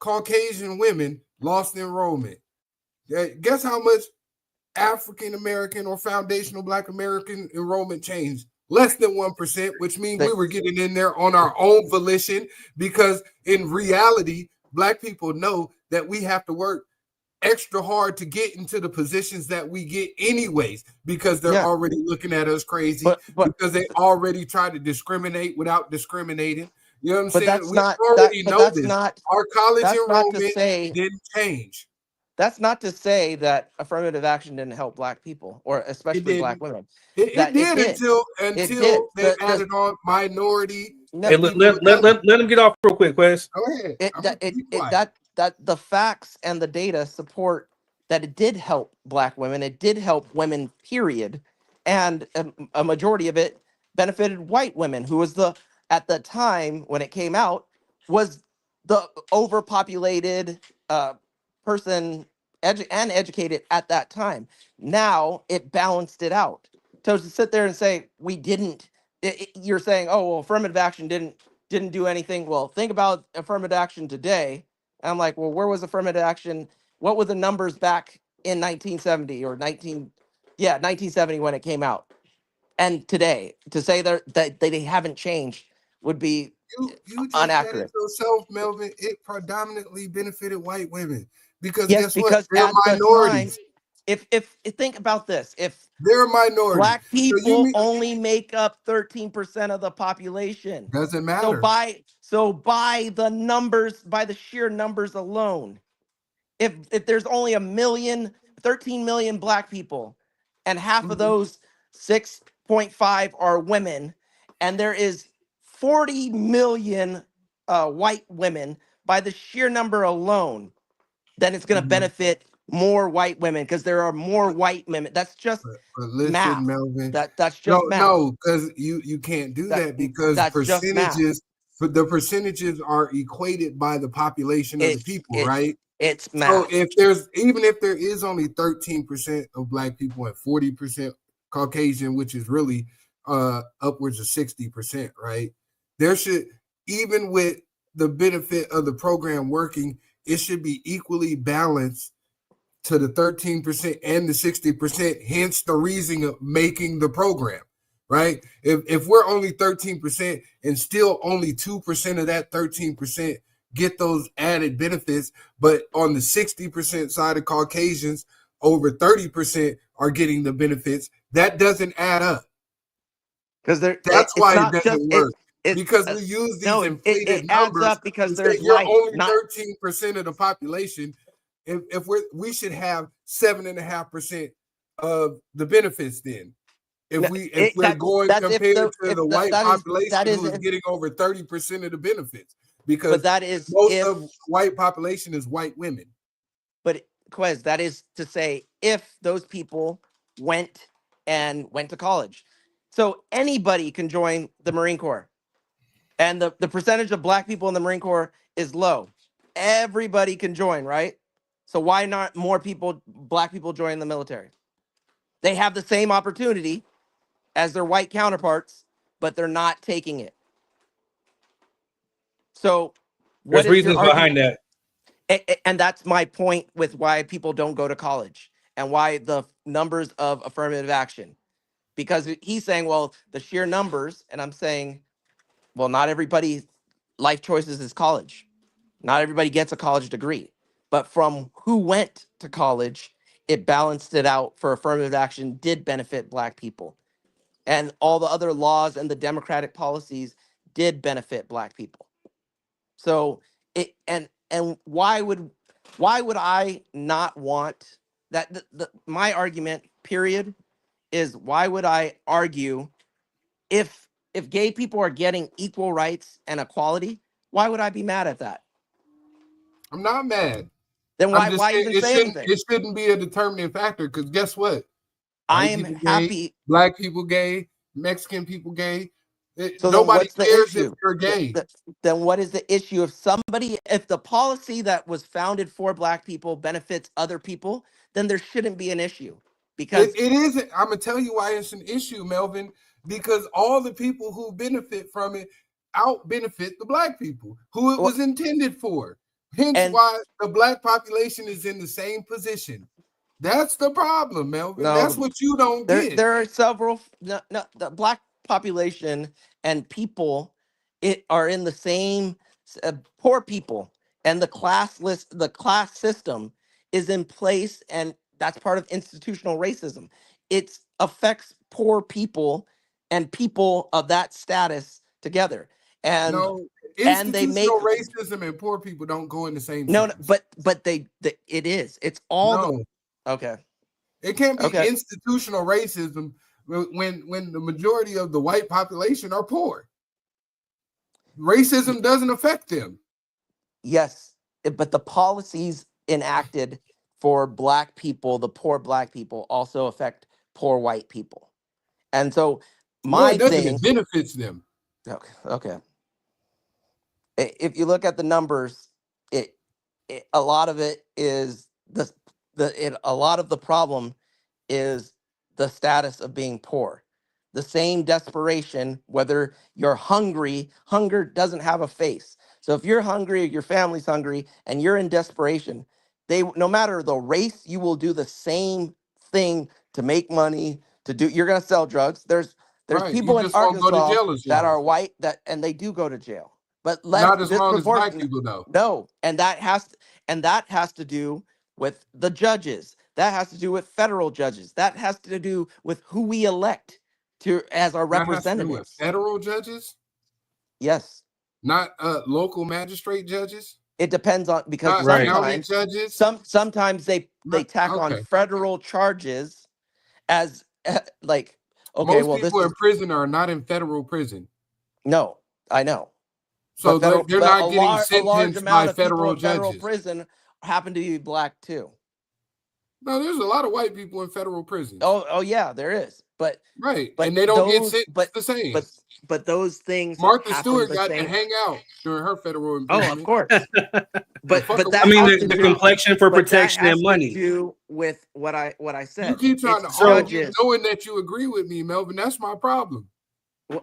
Caucasian women lost enrollment. Guess how much African American or foundational Black American enrollment changed? Less than 1%, which means we were getting in there on our own volition, because in reality, Black people know that we have to work extra hard to get into the positions that we get anyways, because they're already looking at us crazy, because they already try to discriminate without discriminating. You know what I'm saying? We already know this. Our college enrollment didn't change. That's not to say that affirmative action didn't help Black people, or especially Black women. It did until they added on minority. Hey, let him get off real quick, Quest. Go ahead. That the facts and the data support that it did help Black women. It did help women, period, and a majority of it benefited white women, who was at the time when it came out was the overpopulated person and educated at that time. Now it balanced it out. So to sit there and say we didn't, you're saying, oh well, affirmative action didn't do anything. Well, think about affirmative action today. And I'm like, well, where was affirmative action? What were the numbers back in 1970 or 1970 when it came out? And today, to say that they haven't changed would be you just inaccurate. said it yourself, Melvin. It predominantly benefited white women, because yes, guess because what? They're minorities. The time, if think about this, if they're minorities, Black people only make up 13% of the population, doesn't matter. So by the numbers, by the sheer numbers alone, if there's only 13 million Black people, and half of those 6.5 are women, and there is 40 million white women, by the sheer number alone, then it's going to benefit more white women, because there are more white women. That's just but listen, math. Melvin. That's just math. No, because you can't do that because percentages. But the percentages are equated by the population of the people, right? It's math. So if there is only 13% of Black people and 40% Caucasian, which is really upwards of 60%, right? There should, even with the benefit of the program working, it should be equally balanced to the 13% and the 60%, hence the reason of making the program, right? If we're only 13% and still only 2% of that 13% get those added benefits, but on the 60% side of Caucasians, over 30% are getting the benefits, that doesn't add up. Because that's why it doesn't work. Because we use these inflated numbers. Adds up because there's you're only 13% of the population. If we should have 7.5% of the benefits then. If we're going compared to the white population who is getting over 30% of the benefits, because most of white population is white women. But Quez, that is to say, if those people went to college, so anybody can join the Marine Corps, and the percentage of Black people in the Marine Corps is low. Everybody can join, right? So why not more people, Black people, join the military? They have the same opportunity as their white counterparts, but they're not taking it. So there's reasons behind that. And that's my point with why people don't go to college and why the numbers of affirmative action. Because he's saying, well, the sheer numbers, and I'm saying, well, not everybody's life choices is college. Not everybody gets a college degree. But from who went to college, it balanced it out for affirmative action did benefit Black people. And all the other laws and the democratic policies did benefit Black people. So and why would I not want that? My argument, period, is why would I argue if gay people are getting equal rights and equality? Why would I be mad at that? I'm not mad. Then why even say anything? It shouldn't be a determining factor, because guess what? I am happy. Black people gay, Mexican people gay. So nobody cares if you're gay. Then what is the issue? If the policy that was founded for Black people benefits other people, then there shouldn't be an issue. because it isn't. I'm gonna tell you why it's an issue, Melvin. Because all the people who benefit from it out benefit the black people who it was intended for. Hence why the black population is in the same position. That's the problem, Melvin. no, That's what you don't get. there are several. No, the black population and people are in the same poor people, and the class system is in place, and that's part of institutional racism. It affects poor people and people of that status together, and No, they make institutional racism and poor people don't go in the same no, sentence. but it is. It's all okay. It can't be Okay. institutional racism when the majority of the white population are poor. Racism doesn't affect them. Yes, but the policies enacted for black people, the poor black people, also affect poor white people. And so No, it doesn't. It benefits them. Okay. If you look at the numbers, a lot of it is a lot of the problem is the status of being poor. The same desperation, whether you're hungry, hunger doesn't have a face. So if you're hungry, your family's hungry, and you're in desperation, no matter the race, you will do the same thing to make money. You're gonna sell drugs. There's people in Arkansas that are white and they do go to jail. But not as long as black people though. No, and that has to do with the judges. That has to do with federal judges. That has to do with who we elect as our representatives. That has to do with federal judges? Yes. Not local magistrate judges? It depends on because sometimes they tack on federal charges as like okay. Most people in prison are not in federal prison. No, I know. So they're not getting sentenced by federal judges. Federal prison happen to be black too. No, there's a lot of white people in federal prisons. Oh yeah, there is. But and they don't get sentenced the same. But those things. Martha Stewart got to hang out during her federal imprisonment. Oh, of course. but that I mean the complexion for protection and money. To do with what I said. You keep trying to argue, knowing that you agree with me, Melvin. That's my problem.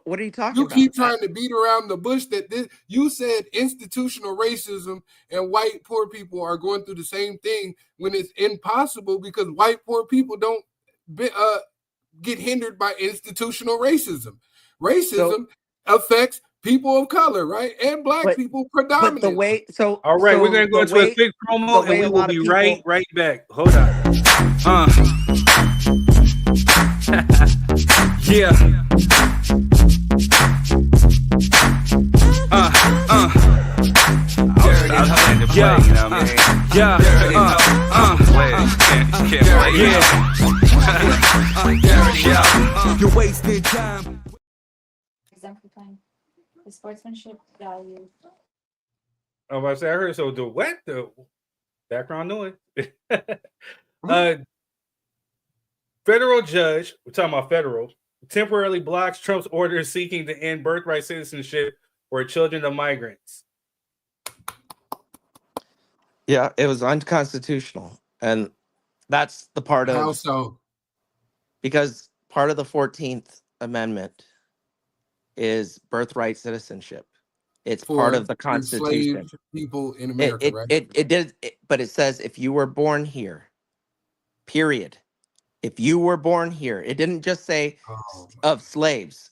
What are you talking about? You keep trying to beat around the bush that you said institutional racism and white poor people are going through the same thing when it's impossible because white poor people don't get hindered by institutional racism. Racism affects people of color, right? And black people predominantly. But the way all right, we're gonna go into a quick promo and we will be right back. Hold on. Yeah. You're wasting time. Exemplifying the sportsmanship value. I was about to say, I heard so the what? The background noise. Federal judge, we're talking about federal, temporarily blocks Trump's order seeking to end birthright citizenship for children of migrants. Yeah, it was unconstitutional. And that's the part of... How so? Because part of the 14th Amendment is birthright citizenship. It's part of the Constitution. Enslaved people in America, right? It did, but it says if you were born here, period. If you were born here, it didn't just say of slaves.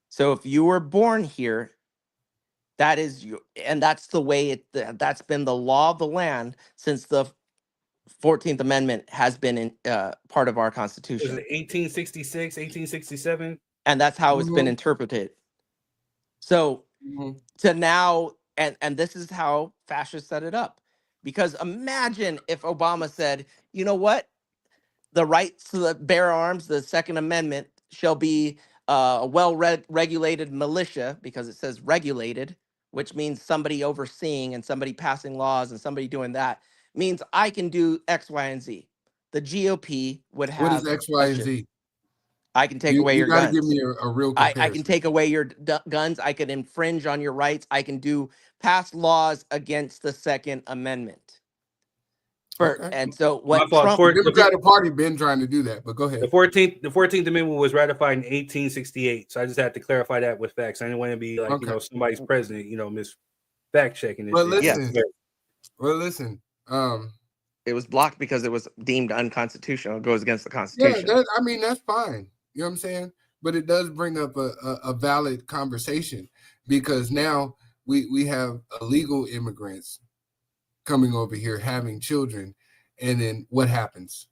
So if you were born here, that is you, and that's the way that's been the law of the land since the 14th Amendment has been in part of our Constitution. Was it 1866, 1867? And that's how it's been interpreted. So to now, and this is how fascists set it up. Because imagine if Obama said, you know what? The right to bear arms, the Second Amendment, shall be a well-regulated militia, because it says regulated, which means somebody overseeing and somebody passing laws and somebody doing that, means I can do X, Y, and Z. The GOP would have... What is X, Y, and Z? I can take away your guns. You got to give me a real comparison. I can take away your guns. I can infringe on your rights. I can pass laws against the Second Amendment. And so My what fault. Trump The Democratic Party been trying to do that, but go ahead. The 14th Amendment was ratified in 1868. So I just had to clarify that with facts. I didn't want to be like, somebody's president, miss fact checking this shit. Listen. It was blocked because it was deemed unconstitutional. It goes against the Constitution. Yeah, that's fine. You know what I'm saying? But it does bring up a valid conversation, because now we have illegal immigrants coming over here having children, and then what happens?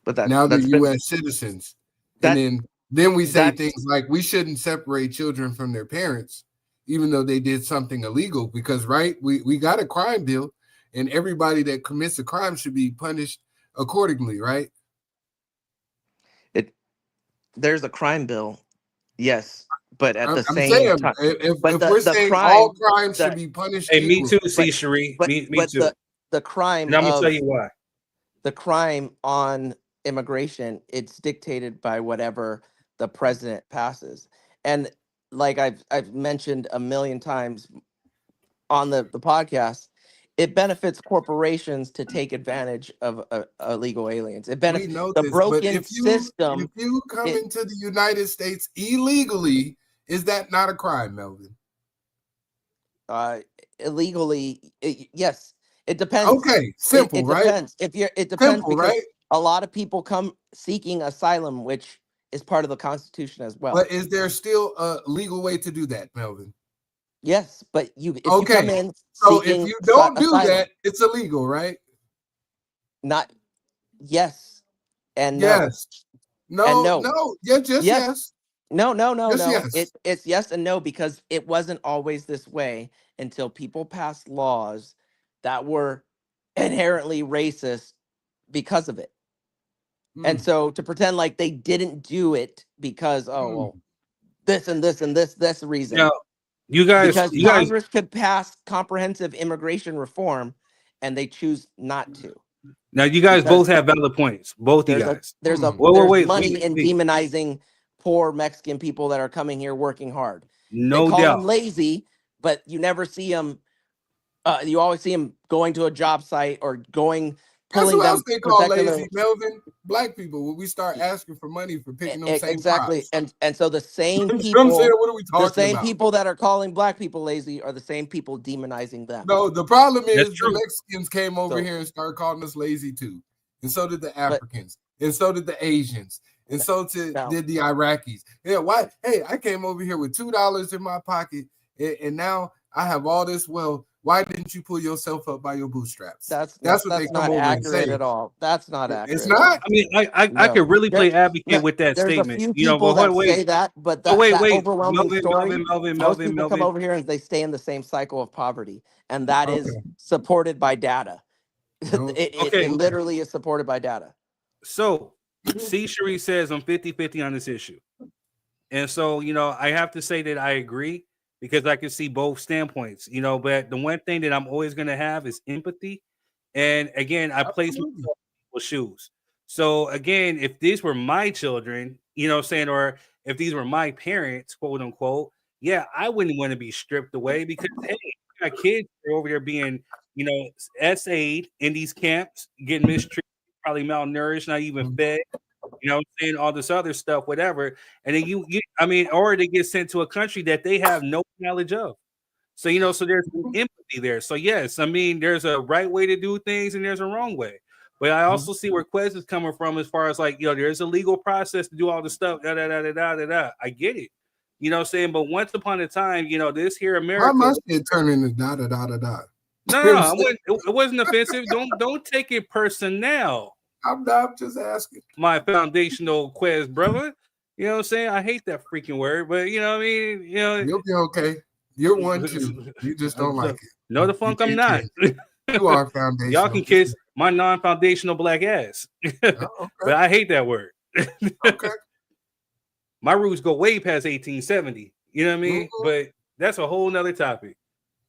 But now they're U.S. citizens, and then we say things like we shouldn't separate children from their parents, even though they did something illegal. Because we got a crime bill, and everybody that commits a crime should be punished accordingly, right? There's a crime bill, yes, but at the same time, if we're saying all crimes should be punished, hey, me too, C. Cherie. Me too. The crime, and I'm gonna tell you why. The crime on immigration, it's dictated by whatever the president passes, and like I've mentioned a million times on the podcast, it benefits corporations to take advantage of illegal aliens. It benefits the broken system. If you come into the United States illegally, is that not a crime, Melvin? Illegally, yes. It depends. Okay, simple, it right? Depends. It depends simple, because right? A lot of people come seeking asylum, which is part of the Constitution as well. But is there still a legal way to do that, Melvin? Yes, but if you come in, so if you don't do that, it's illegal, right? Not yes and no. Yes. No. Yeah, just yes. No. Yes. It's yes and no, because it wasn't always this way until people passed laws that were inherently racist because of it. And so to pretend like they didn't do it because this and this and this reason. No. You guys, Congress could pass comprehensive immigration reform, and they choose not to. Now, you guys both have valid points. Both you guys. There's money in demonizing poor Mexican people that are coming here working hard. No they call doubt. them lazy, but you never see them. You always see them going to a job site or pulling That's them. what else they call lazy, Melvin. Black people. When we start asking for money for picking them same exactly, crops. and so the same people. I'm saying, what are we talking the same about? people that are calling black people lazy are the same people demonizing them. No, the problem is the Mexicans came over here and started calling us lazy too, and so did the Africans, and so did the Asians, and so did the Iraqis. Yeah, why? Hey, I came over here with $2 in my pocket, and now I have all this wealth. Why didn't you pull yourself up by your bootstraps? That's what they come over and say. At all. That's not accurate. It's not. I mean, I could really play advocate with that statement. There's a few people that say that, but that overwhelming story. Most people come over here and they stay in the same cycle of poverty, and that is supported by data. It literally is supported by data. So, C. Cherie says I'm 50-50 on this issue, and so I have to say that I agree, because I can see both standpoints, but the one thing that I'm always going to have is empathy. And again, I place myself in people's shoes. So again, if these were my children, or if these were my parents, quote unquote, yeah, I wouldn't want to be stripped away, because, hey, my kids are over there being, SA'd in these camps, getting mistreated, probably malnourished, not even fed. Saying all this other stuff, whatever, and then or they get sent to a country that they have no knowledge of. So so there's empathy there. So yes, there's a right way to do things and there's a wrong way. But I also see where Quez is coming from, as far as like there's a legal process to do all the stuff. I get it. But once upon a time, this here America. Why must it turn into da da da da da? No, it wasn't offensive. Don't take it personnel. I'm just asking. My foundational Quez brother. You know what I'm saying? I hate that freaking word, but you'll be okay. You're one too. You just don't like it. No, the funk I'm not. You are foundational. Y'all can kiss my non-foundational black ass. But I hate that word. Okay. My roots go way past 1870. You know what I mean? But that's a whole nother topic.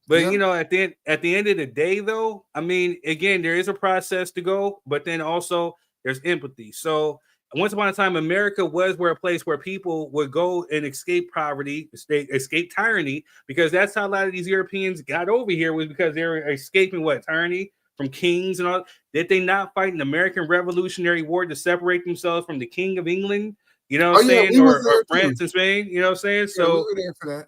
But at the end of the day, though, again, there is a process to go, but then also there's empathy. So once upon a time, America was a place where people would go and escape poverty, escape tyranny, because that's how a lot of these Europeans got over here, was because they were escaping tyranny from kings and all. Did they not fight an American Revolutionary War to separate themselves from the King of England? You know what I'm saying? We was Or there France too. and Spain, you know what I'm saying? Yeah, So we were there for that.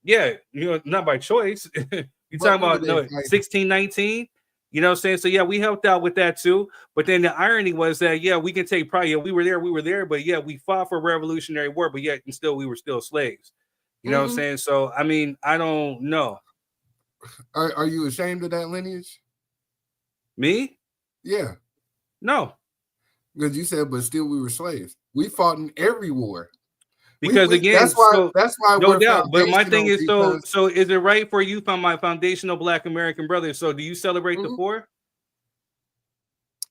yeah, you know, not by choice. You talking about 1619? You know what I'm saying? So yeah, we helped out with that too. But then the irony was that yeah, we can take pride. Yeah, we were there, but yeah, we fought for a Revolutionary War, but yet and still we were still slaves. You know what I'm saying? So I mean, I don't know. Are you ashamed of that lineage? Me? Yeah. No. Because you said, but still we were slaves. We fought in every war. Because again, that's why no we're doubt. But my thing is, because, so is it right for you from my foundational Black American brothers? So do you celebrate the 4th?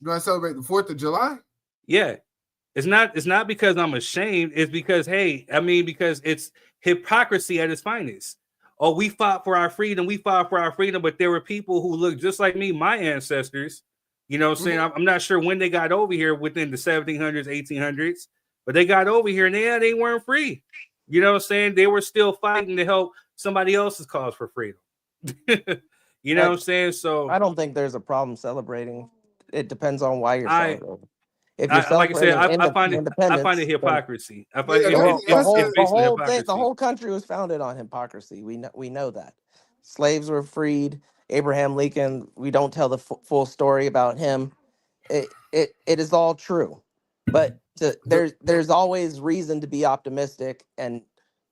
Do I celebrate the 4th of July? Yeah. It's not because I'm ashamed. It's because, hey, I mean, because it's hypocrisy at its finest. Oh, we fought for our freedom. But there were people who looked just like me, my ancestors. You know what I'm saying? I'm not sure when they got over here within the 1700s, 1800s, but they got over here and they weren't free. You know what I'm saying? They were still fighting to help somebody else's cause for freedom. You know what I'm saying? So I don't think there's a problem celebrating. It depends on why you're celebrating. If you're like I said, celebrating I find it hypocrisy. I find the whole country was founded on hypocrisy. We know that. Slaves were freed. Abraham Lincoln. We don't tell the full story about him. It is all true, but there's always reason to be optimistic and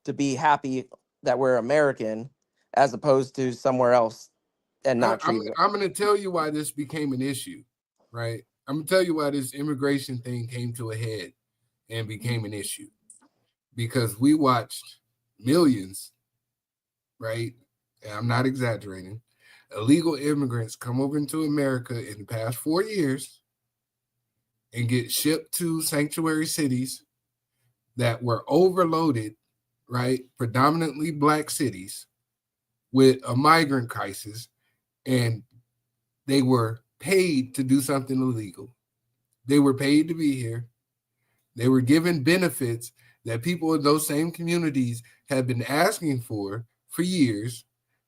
to be happy that we're American as opposed to somewhere else and not treat it. I'm going to tell you why this became an issue, right? I'm going to tell you why this immigration thing came to a head and became an issue. Because we watched millions, right? And I'm not exaggerating. Illegal immigrants come over into America in the past 4 years and get shipped to sanctuary cities that were overloaded, right? Predominantly Black cities with a migrant crisis, and they were paid to do something illegal. They were paid to be here. They were given benefits that people in those same communities have been asking for years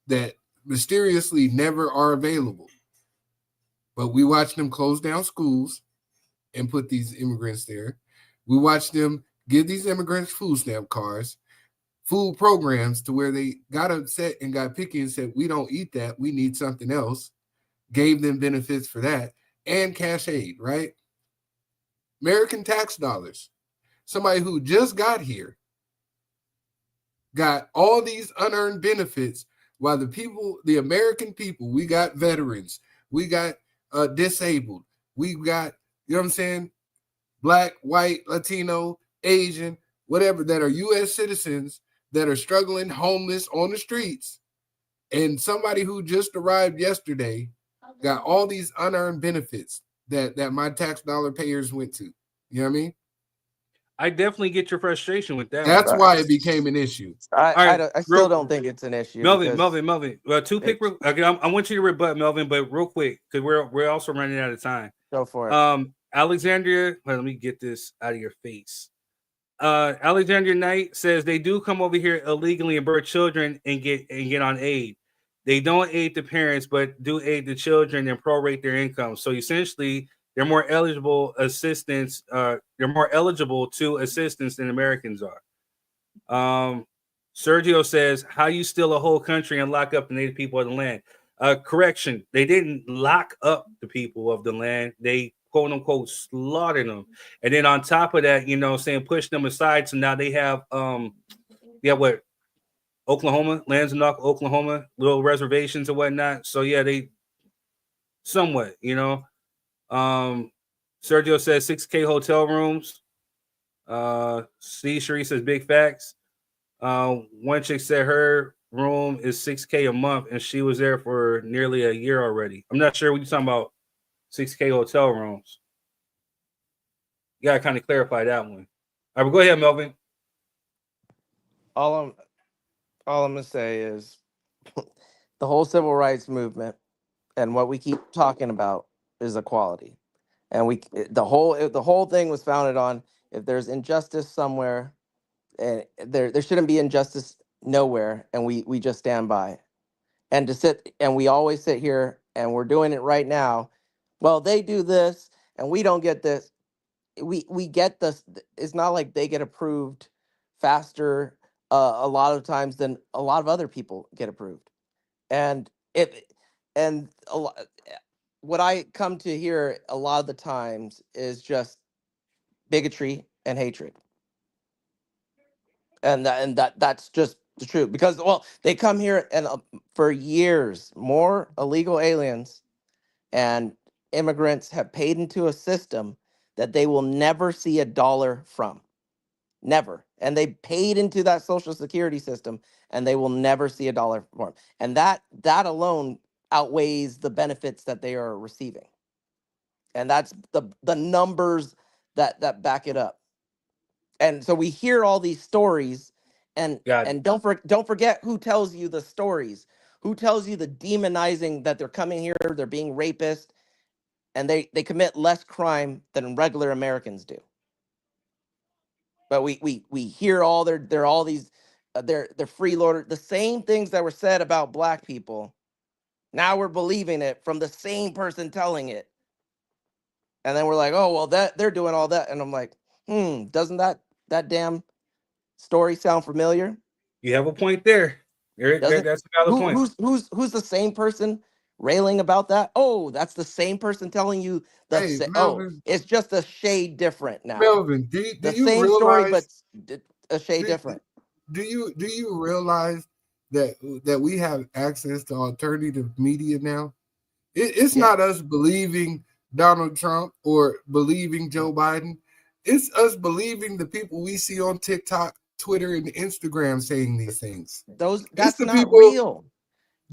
that mysteriously never are available. But we watched them close down schools and put these immigrants there. We watched them give these immigrants food stamp cards, food programs to where they got upset and got picky and said, we don't eat that. We need something else. Gave them benefits for that and cash aid, right? American tax dollars. Somebody who just got here got all these unearned benefits while the American people, we got veterans, we got disabled, we got, you know what I'm saying, Black, white, Latino, Asian, whatever, that are U.S. citizens that are struggling, homeless on the streets. And somebody who just arrived yesterday got all these unearned benefits that my tax dollar payers went to. You know what I mean? I definitely get your frustration with that. That's why it became an issue. I still don't think it's an issue. Melvin. I want you to rebut Melvin, but real quick, because we're also running out of time. Go for it. Alexandria, let me get this out of your face. Alexandria Knight says they do come over here illegally and birth children and get on aid. They don't aid the parents, but do aid the children and prorate their income. So essentially, they're more eligible assistance. They're more eligible to assistance than Americans are. Sergio says, "How you steal a whole country and lock up the native people of the land?" Correction: they didn't lock up the people of the land. They quote unquote slaughtered them, and then on top of that, you know, saying push them aside. So now they have Oklahoma, lands in Oklahoma, little reservations and whatnot. So yeah, they somewhat, you know. Sergio says 6K hotel rooms. C. Cherie says big facts. One chick said her room is 6K a month, and she was there for nearly a year already. I'm not sure what you're talking about. 6K hotel rooms. You gotta kind of clarify that one. All right, go ahead, Melvin. All I'm gonna say is the whole civil rights movement and what we keep talking about is equality. And the whole thing was founded on if there's injustice somewhere, and there shouldn't be injustice nowhere, and we just stand by. And we always sit here and we're doing it right now. Well, they do this and we don't get this. We get this. It's not like they get approved faster a lot of times than a lot of other people get approved. And it and a lot, what I come to hear a lot of the times is just bigotry and hatred. That's just the truth, because well, they come here and for years more illegal aliens and immigrants have paid into a system that they will never see a dollar from. Never. And they paid into that social security system and they will never see a dollar from it. And that alone outweighs the benefits that they are receiving. And that's the numbers that back it up. And so we hear all these stories, and don't forget who tells you the stories, who tells you the demonizing that they're coming here, they're being rapists, and they commit less crime than regular Americans do. But we hear all they're all these they're freeloader, the same things that were said about black people. Now we're believing it from the same person telling it. And then we're like, oh well, that they're doing all that. And I'm like, doesn't that damn story sound familiar? You have a point there. That's a valid point. Who's the same person railing about that? Oh, that's the same person telling you that. Hey, Oh, Melvin, it's just a shade different now. Melvin, do The you same story, but realize a shade do, different. do you realize that we have access to alternative media now? It's Yeah. not us believing Donald Trump or believing Joe Biden. It's us believing the people we see on TikTok, Twitter, and Instagram saying these things. That's the not people real.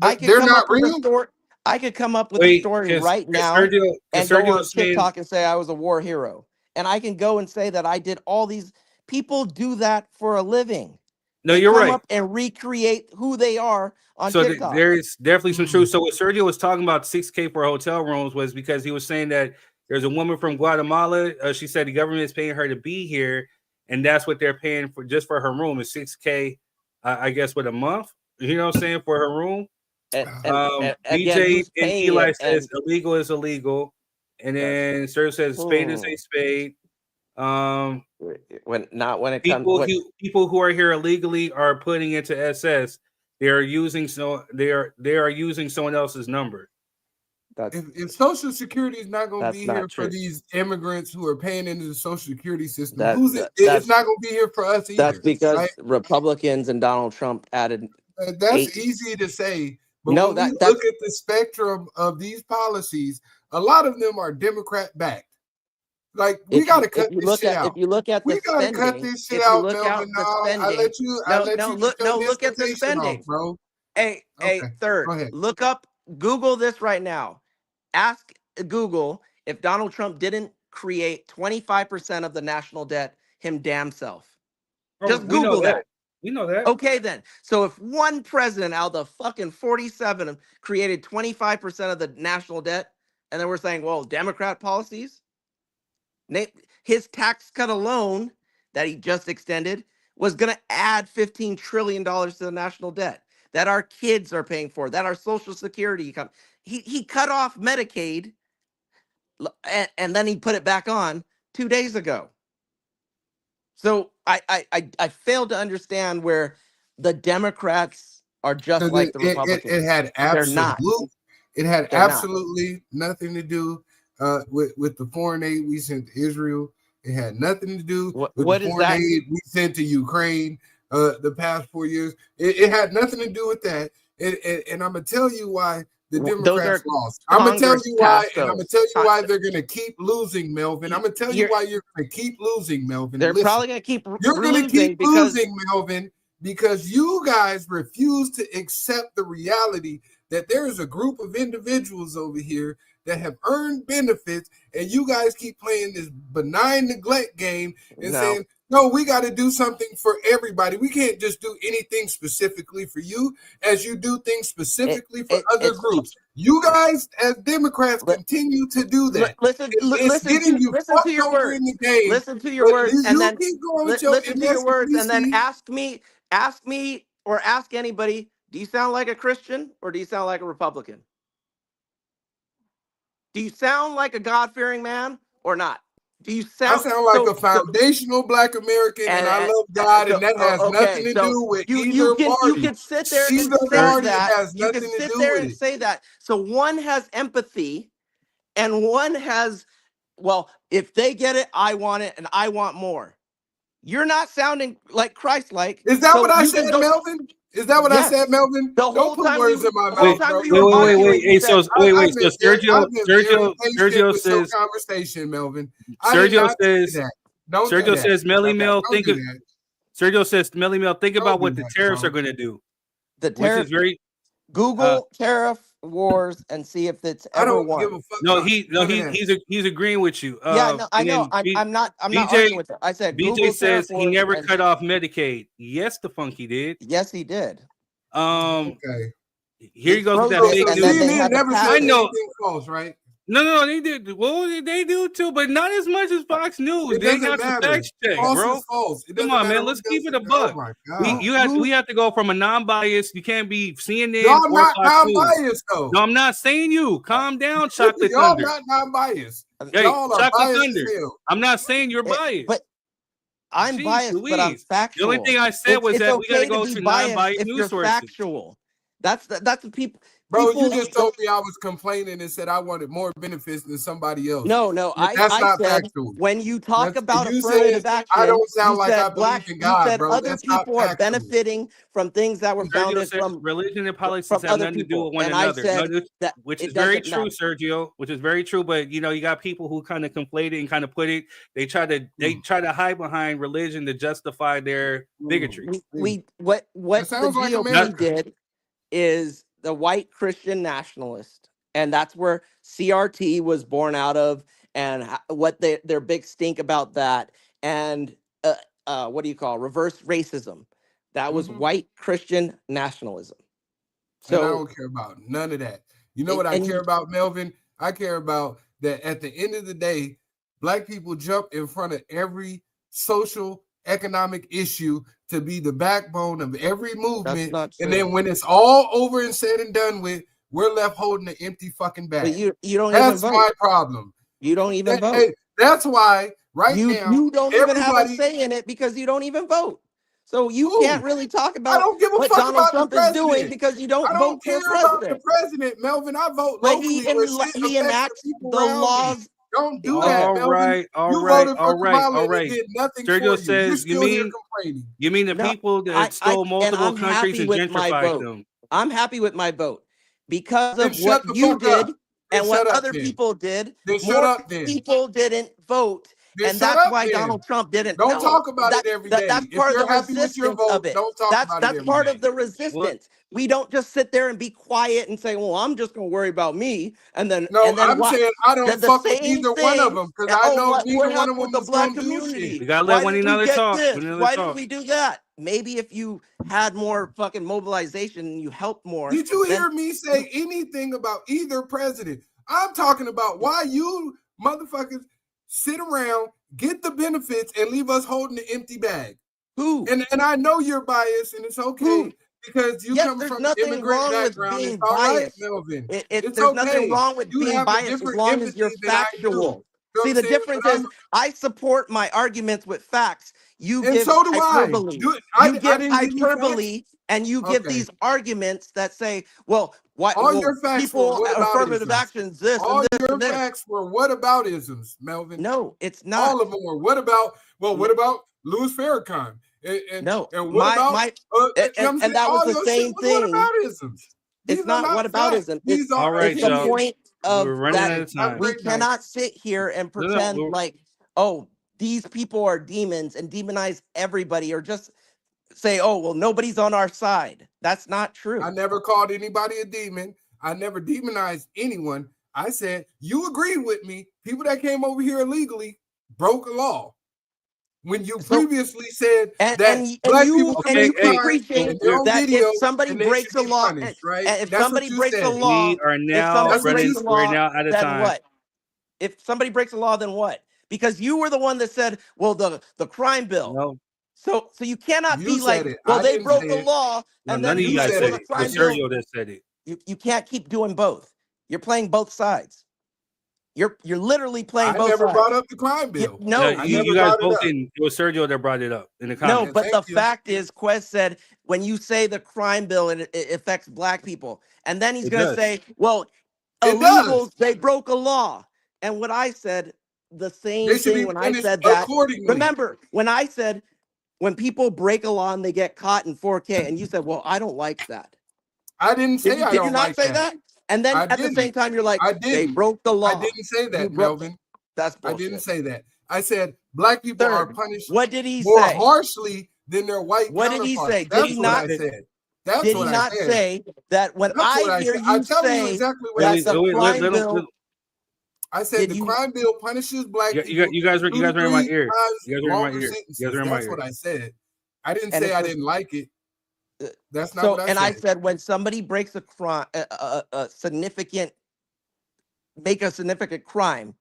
I could they're come not up with a real. story. I could come up with a Wait, story because right now Sergio, and go on was saying, TikTok and say I was a war hero. And I can go and say that I did all these. People do that for a living. no, They you're come right. up and recreate who they are on So TikTok. there is definitely some truth. So what Sergio was talking about $6,000 for hotel rooms was because he was saying that there's a woman from Guatemala. She said the government is paying her to be here, and that's what they're paying for just for her room is $6,000, I guess, with a month. You know what I'm saying, for her room. And again, BJ who's and paying Eli it? says And illegal is illegal, and then Sergio says spade is a spade. when it comes People who are here illegally are putting into SS. They are using using someone else's number. If Social Security is not going to be here true. for these immigrants who are paying into the Social Security system, It's not going to be here for us either. That's because right? Republicans and Donald Trump added. That's easy to say, but when we look at the spectrum of these policies, a lot of them are Democrat backed. Like we got to cut this shit out. If you look at we got to cut this shit out, Melvin. I let you look at the spending, off, bro. Hey, third, look up, Google this right now. Ask Google if Donald Trump didn't create 25% of the national debt him damn self. Just Google that. We know that. Okay, then. So if one president out of the fucking 47 created 25% of the national debt, and then we're saying, well, Democrat policies, his tax cut alone that he just extended was going to add $15 trillion to the national debt that our kids are paying for, that our Social Security comes. He cut off Medicaid, and then he put it back on 2 days ago. So I failed to understand where the Democrats are just like the Republicans. It had absolutely nothing to do with the foreign aid we sent to Israel. It had nothing to do with the foreign aid we sent to Ukraine the past 4 years. It had nothing to do with that. And I'm gonna tell you why the Democrats lost. I'm gonna tell you why, and I'm gonna tell you why they're gonna keep losing, Melvin. I'm gonna tell you why you're gonna keep losing, Melvin. They're probably gonna keep. You're gonna keep losing, Melvin, because you guys refuse to accept the reality that there is a group of individuals over here that have earned benefits, and you guys keep playing this benign neglect game and saying, no, we got to do something for everybody. We can't just do anything specifically for you as you do things specifically for other groups. You guys, as Democrats, continue to do that. Listen to your words. In the game, listen to your words, and then keep going with listen to your words, and then ask me, or ask anybody. Do you sound like a Christian or do you sound like a Republican? Do you sound like a God-fearing man or not? Do you I sound? sound like a foundational Black American, and I love God, and that has nothing to do with either party. You can sit there and Either say party that. has You nothing can to sit do there with and it. say that. So one has empathy, and one has, well, if they get it, I want it, and I want more. You're not sounding like Christ-like. Is that so what I you can said, go. Melvin? Is that what I Yes. said, Melvin? The whole Don't put time words in my the whole mouth, time bro. we were arguing, you Wait. said, So wait. So I've been very patient Sergio with says. your conversation, Melvin. I did not say that. Don't do Sergio that. says, Melly Mel, Don't do that. Sergio says, Melly Mel, think Don't about do what the that, tariffs bro. are going to do. The Which tariff. is very. Google tariff wars and see if it's I ever don't won. give a fuck. He's agreeing with you. Yeah, no, I and know. then I'm not BJ arguing with it. I said BJ Google says tariff he wars never and- cut off Medicaid. Yes, the funky did. Yes, he did. Okay. Here he goes with that froze it, fake and then news. they had CNN to never pass said I know. anything false, right? No, they did. Well, they do too, but not as much as Fox News. It They doesn't have to matter. fact check, False bro. is false. It Come doesn't on, matter man. who Let's does keep it it. a buck. Oh my God. We have to go from a non-biased. You can't be CNN Y'all or not Fox News. non-biased though. No, I'm not saying you. Calm down, Chocolate Y'all Thunder. not non-biased. Hey, Y'all are Chocolate biased Thunder. as hell. I'm not saying you're biased. But I'm Jeez biased, but I'm Louise. factual. The only thing I said was it's that we got to okay go be to biased non-biased if news you're sources. factual. That's the people. Bro, people, you just told me I was complaining and said I wanted more benefits than somebody else. No, That's I not said factual. when you talk about you affirmative said, action, I don't sound you like said I believe in God, you said bro. other That's not people are factual. benefiting from things that were Sergio founded says from religion and politics from have other nothing to do people, with one and another. I said that which it is very doesn't true, matter. Sergio. Which is very true, but you got people who kind of conflate it and kind of put it. They try to hide behind religion to justify their bigotry. What the sounds like GOP America. did is the white Christian nationalist, and that's where CRT was born out of, and what their big stink about that, and what do you call reverse racism? That was white Christian nationalism. And I So don't care about none of that. You know what I care about, Melvin? I care about that at the end of the day, Black people jump in front of every social, economic issue to be the backbone of every movement. And then when it's all over and said and done with, we're left holding an empty fucking bag. But you don't That's even vote. my problem. You don't even vote. Hey, that's why now you don't even have a say in it because you don't even vote. So you can't really talk about I don't give a what fuck Donald about Trump the is president. doing because you don't I don't vote care for about president. the president, Melvin. I vote But locally he where shit enacts affects the people the around laws. me. Don't do that, All Melvin. right, You voted for Kamala and it did nothing Sergio for you. says, You're still here complaining. You mean the people that stole multiple countries and gentrified them? I'm happy with my vote because Then of what shut the you fuck did up. and Then what shut up other then. people did. Then shut More up then. people didn't vote. Then And shut that's up why then. Donald Trump didn't. Don't No, talk about it every day. That's If part of you're the happy with your resistance vote, of it. don't talk about it That's every part day. of the resistance. We don't just sit there and be quiet and say, "Well, I'm just going to worry about me," and then I'm saying I don't fuck with same either one of them because I know what neither one of happened them with the is Black gonna do community? shit. We gotta let one another talk. Why did we do that? Maybe if you had more fucking mobilization and you helped more. Did you hear me say anything about either president? I'm talking about why you motherfuckers sit around, get the benefits, and leave us holding the empty bag. Who? And I know you're biased, and it's okay because you come from an immigrant background. It's all right, Melvin. It's there's okay. nothing wrong with You being have a biased as different long as you're empathy than I do. factual. You know See, what I'm the saying? difference is I support my arguments with facts. You And give so do I. hyperbole. I You give didn't give you hyperbole, and you give Okay. these arguments that say, "Well, why All your facts were people affirmative whataboutisms. actions this All and this your and this." facts were whataboutisms, Melvin. No, it's not. All of them were. What about Louis Farrakhan? And what about and that was the same thing. Whataboutisms. It's not whataboutism. These are all right, It's the y'all. point of We're running out that of time. we cannot sit here and pretend like, oh, these people are demons and demonize everybody, or just say, oh, well, nobody's on our side. That's not true. I never called anybody a demon. I never demonized anyone. I said, you agree with me. People that came over here illegally broke a law. When you previously said that Black people keep preaching that if somebody breaks a law, right? if somebody breaks a law, we are now out of then time. what? If somebody breaks a law, then what? Because you were the one that said, well, the crime bill. No. So you cannot be like, it. well, I they didn't broke say the it. law, and none then of you guys said said the it. crime Sergio bill. that said it. You can't keep doing both. You're playing both sides. You're literally playing I both never sides. brought up the crime bill. No, I you never guys brought it both up. didn't. It was Sergio that brought it up in the no, comments. but the Thank you. fact is, Quez said when you say the crime bill and it affects black people, and then he's It going to does. say, well, It does. illegals, they broke a law. And what I said, the same They should be thing when I punished said that. accordingly. Remember, when I said, when people break a law and they get caught in 4K, and you said, well, I don't like that. I didn't say I Did don't you not like say that. that? And then I at the didn't. same time, you're like, I they didn't. broke the law. I didn't say You that, broke- Melvin. That's I bullshit. didn't say that. I said black people are Third, punished what did he more say? harshly than their white What did he counterparts. say? Did That's he what not? I said. That's Did what he I not said. say that when That's what I I hear said. you I'm telling you say exactly what that I Wait, said. the wait, crime let him- bill, I said Did the you- crime bill punishes black You people. guys are 2 to in my 3 ear. times You guys are in my longer ear. You sentences. guys are in my That's ear. what I said. I didn't And say it's I the- didn't like it. That's not so, what I and said. I said when somebody breaks a crime, a significant, make a significant crime,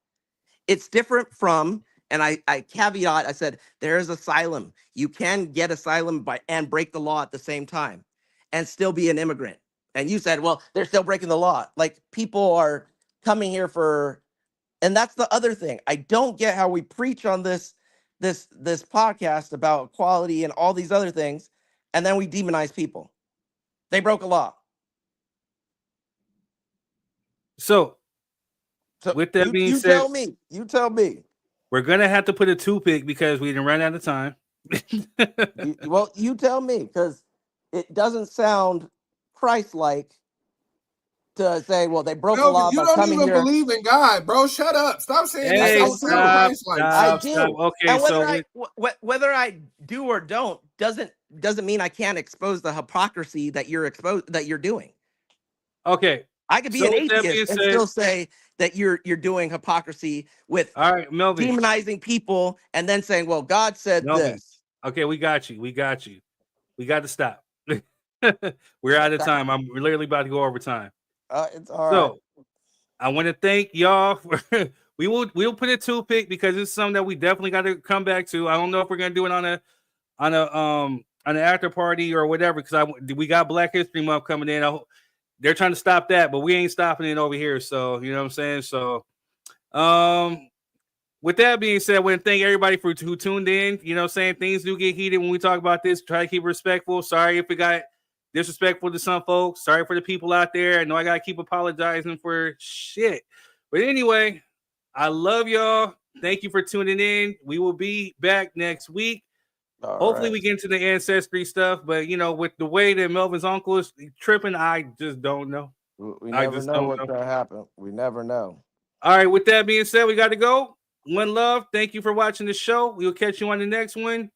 it's different from, and I caveat, I said, there is asylum. You can get asylum and break the law at the same time and still be an immigrant. And you said, well, they're still breaking the law. Like people are coming here for, and that's the other thing. I don't get how we preach on this podcast about equality and all these other things, and then we demonize people. They broke a law. So, So with that being you said, tell me. You tell me. we're gonna have to put a toothpick because we didn't run out of time. Well, you tell me, because it doesn't sound Christ-like to say, well, they broke a Melvin, law you by don't coming even here. believe in God, bro. Shut up. Stop saying this Hey, I don't do. sound Christ-like. I stop. do. Okay, And so whether I do or don't doesn't mean I can't expose the hypocrisy that you're doing. okay. I could be So an with that being atheist and said, still say that you're doing hypocrisy with all right, Melvin. demonizing people and then saying, well, God said Melvin. this. Okay, we got you. We got to stop. We're out of time. We're literally about to go over time. It's all right. So I want to thank y'all for we'll put a toothpick because it's something that we definitely got to come back to. I don't know if we're gonna do it on an after party or whatever because we got Black History Month coming in. They're trying to stop that, but we ain't stopping it over here. So you know what I'm saying. So with that being said, I want to thank everybody who tuned in. You know what I'm saying? Things do get heated when we talk about this. Try to keep it respectful. Sorry if it got disrespectful to some folks. Sorry for the people out there. I know I got to keep apologizing for shit. But anyway, I love y'all. Thank you for tuning in. We will be back next week. Hopefully we get into the ancestry stuff. But, you know, with the way that Melvin's uncle is tripping, I just don't know. We never know what's going to happen. We never know. All right. With that being said, we got to go. One love. Thank you for watching the show. We'll catch you on the next one.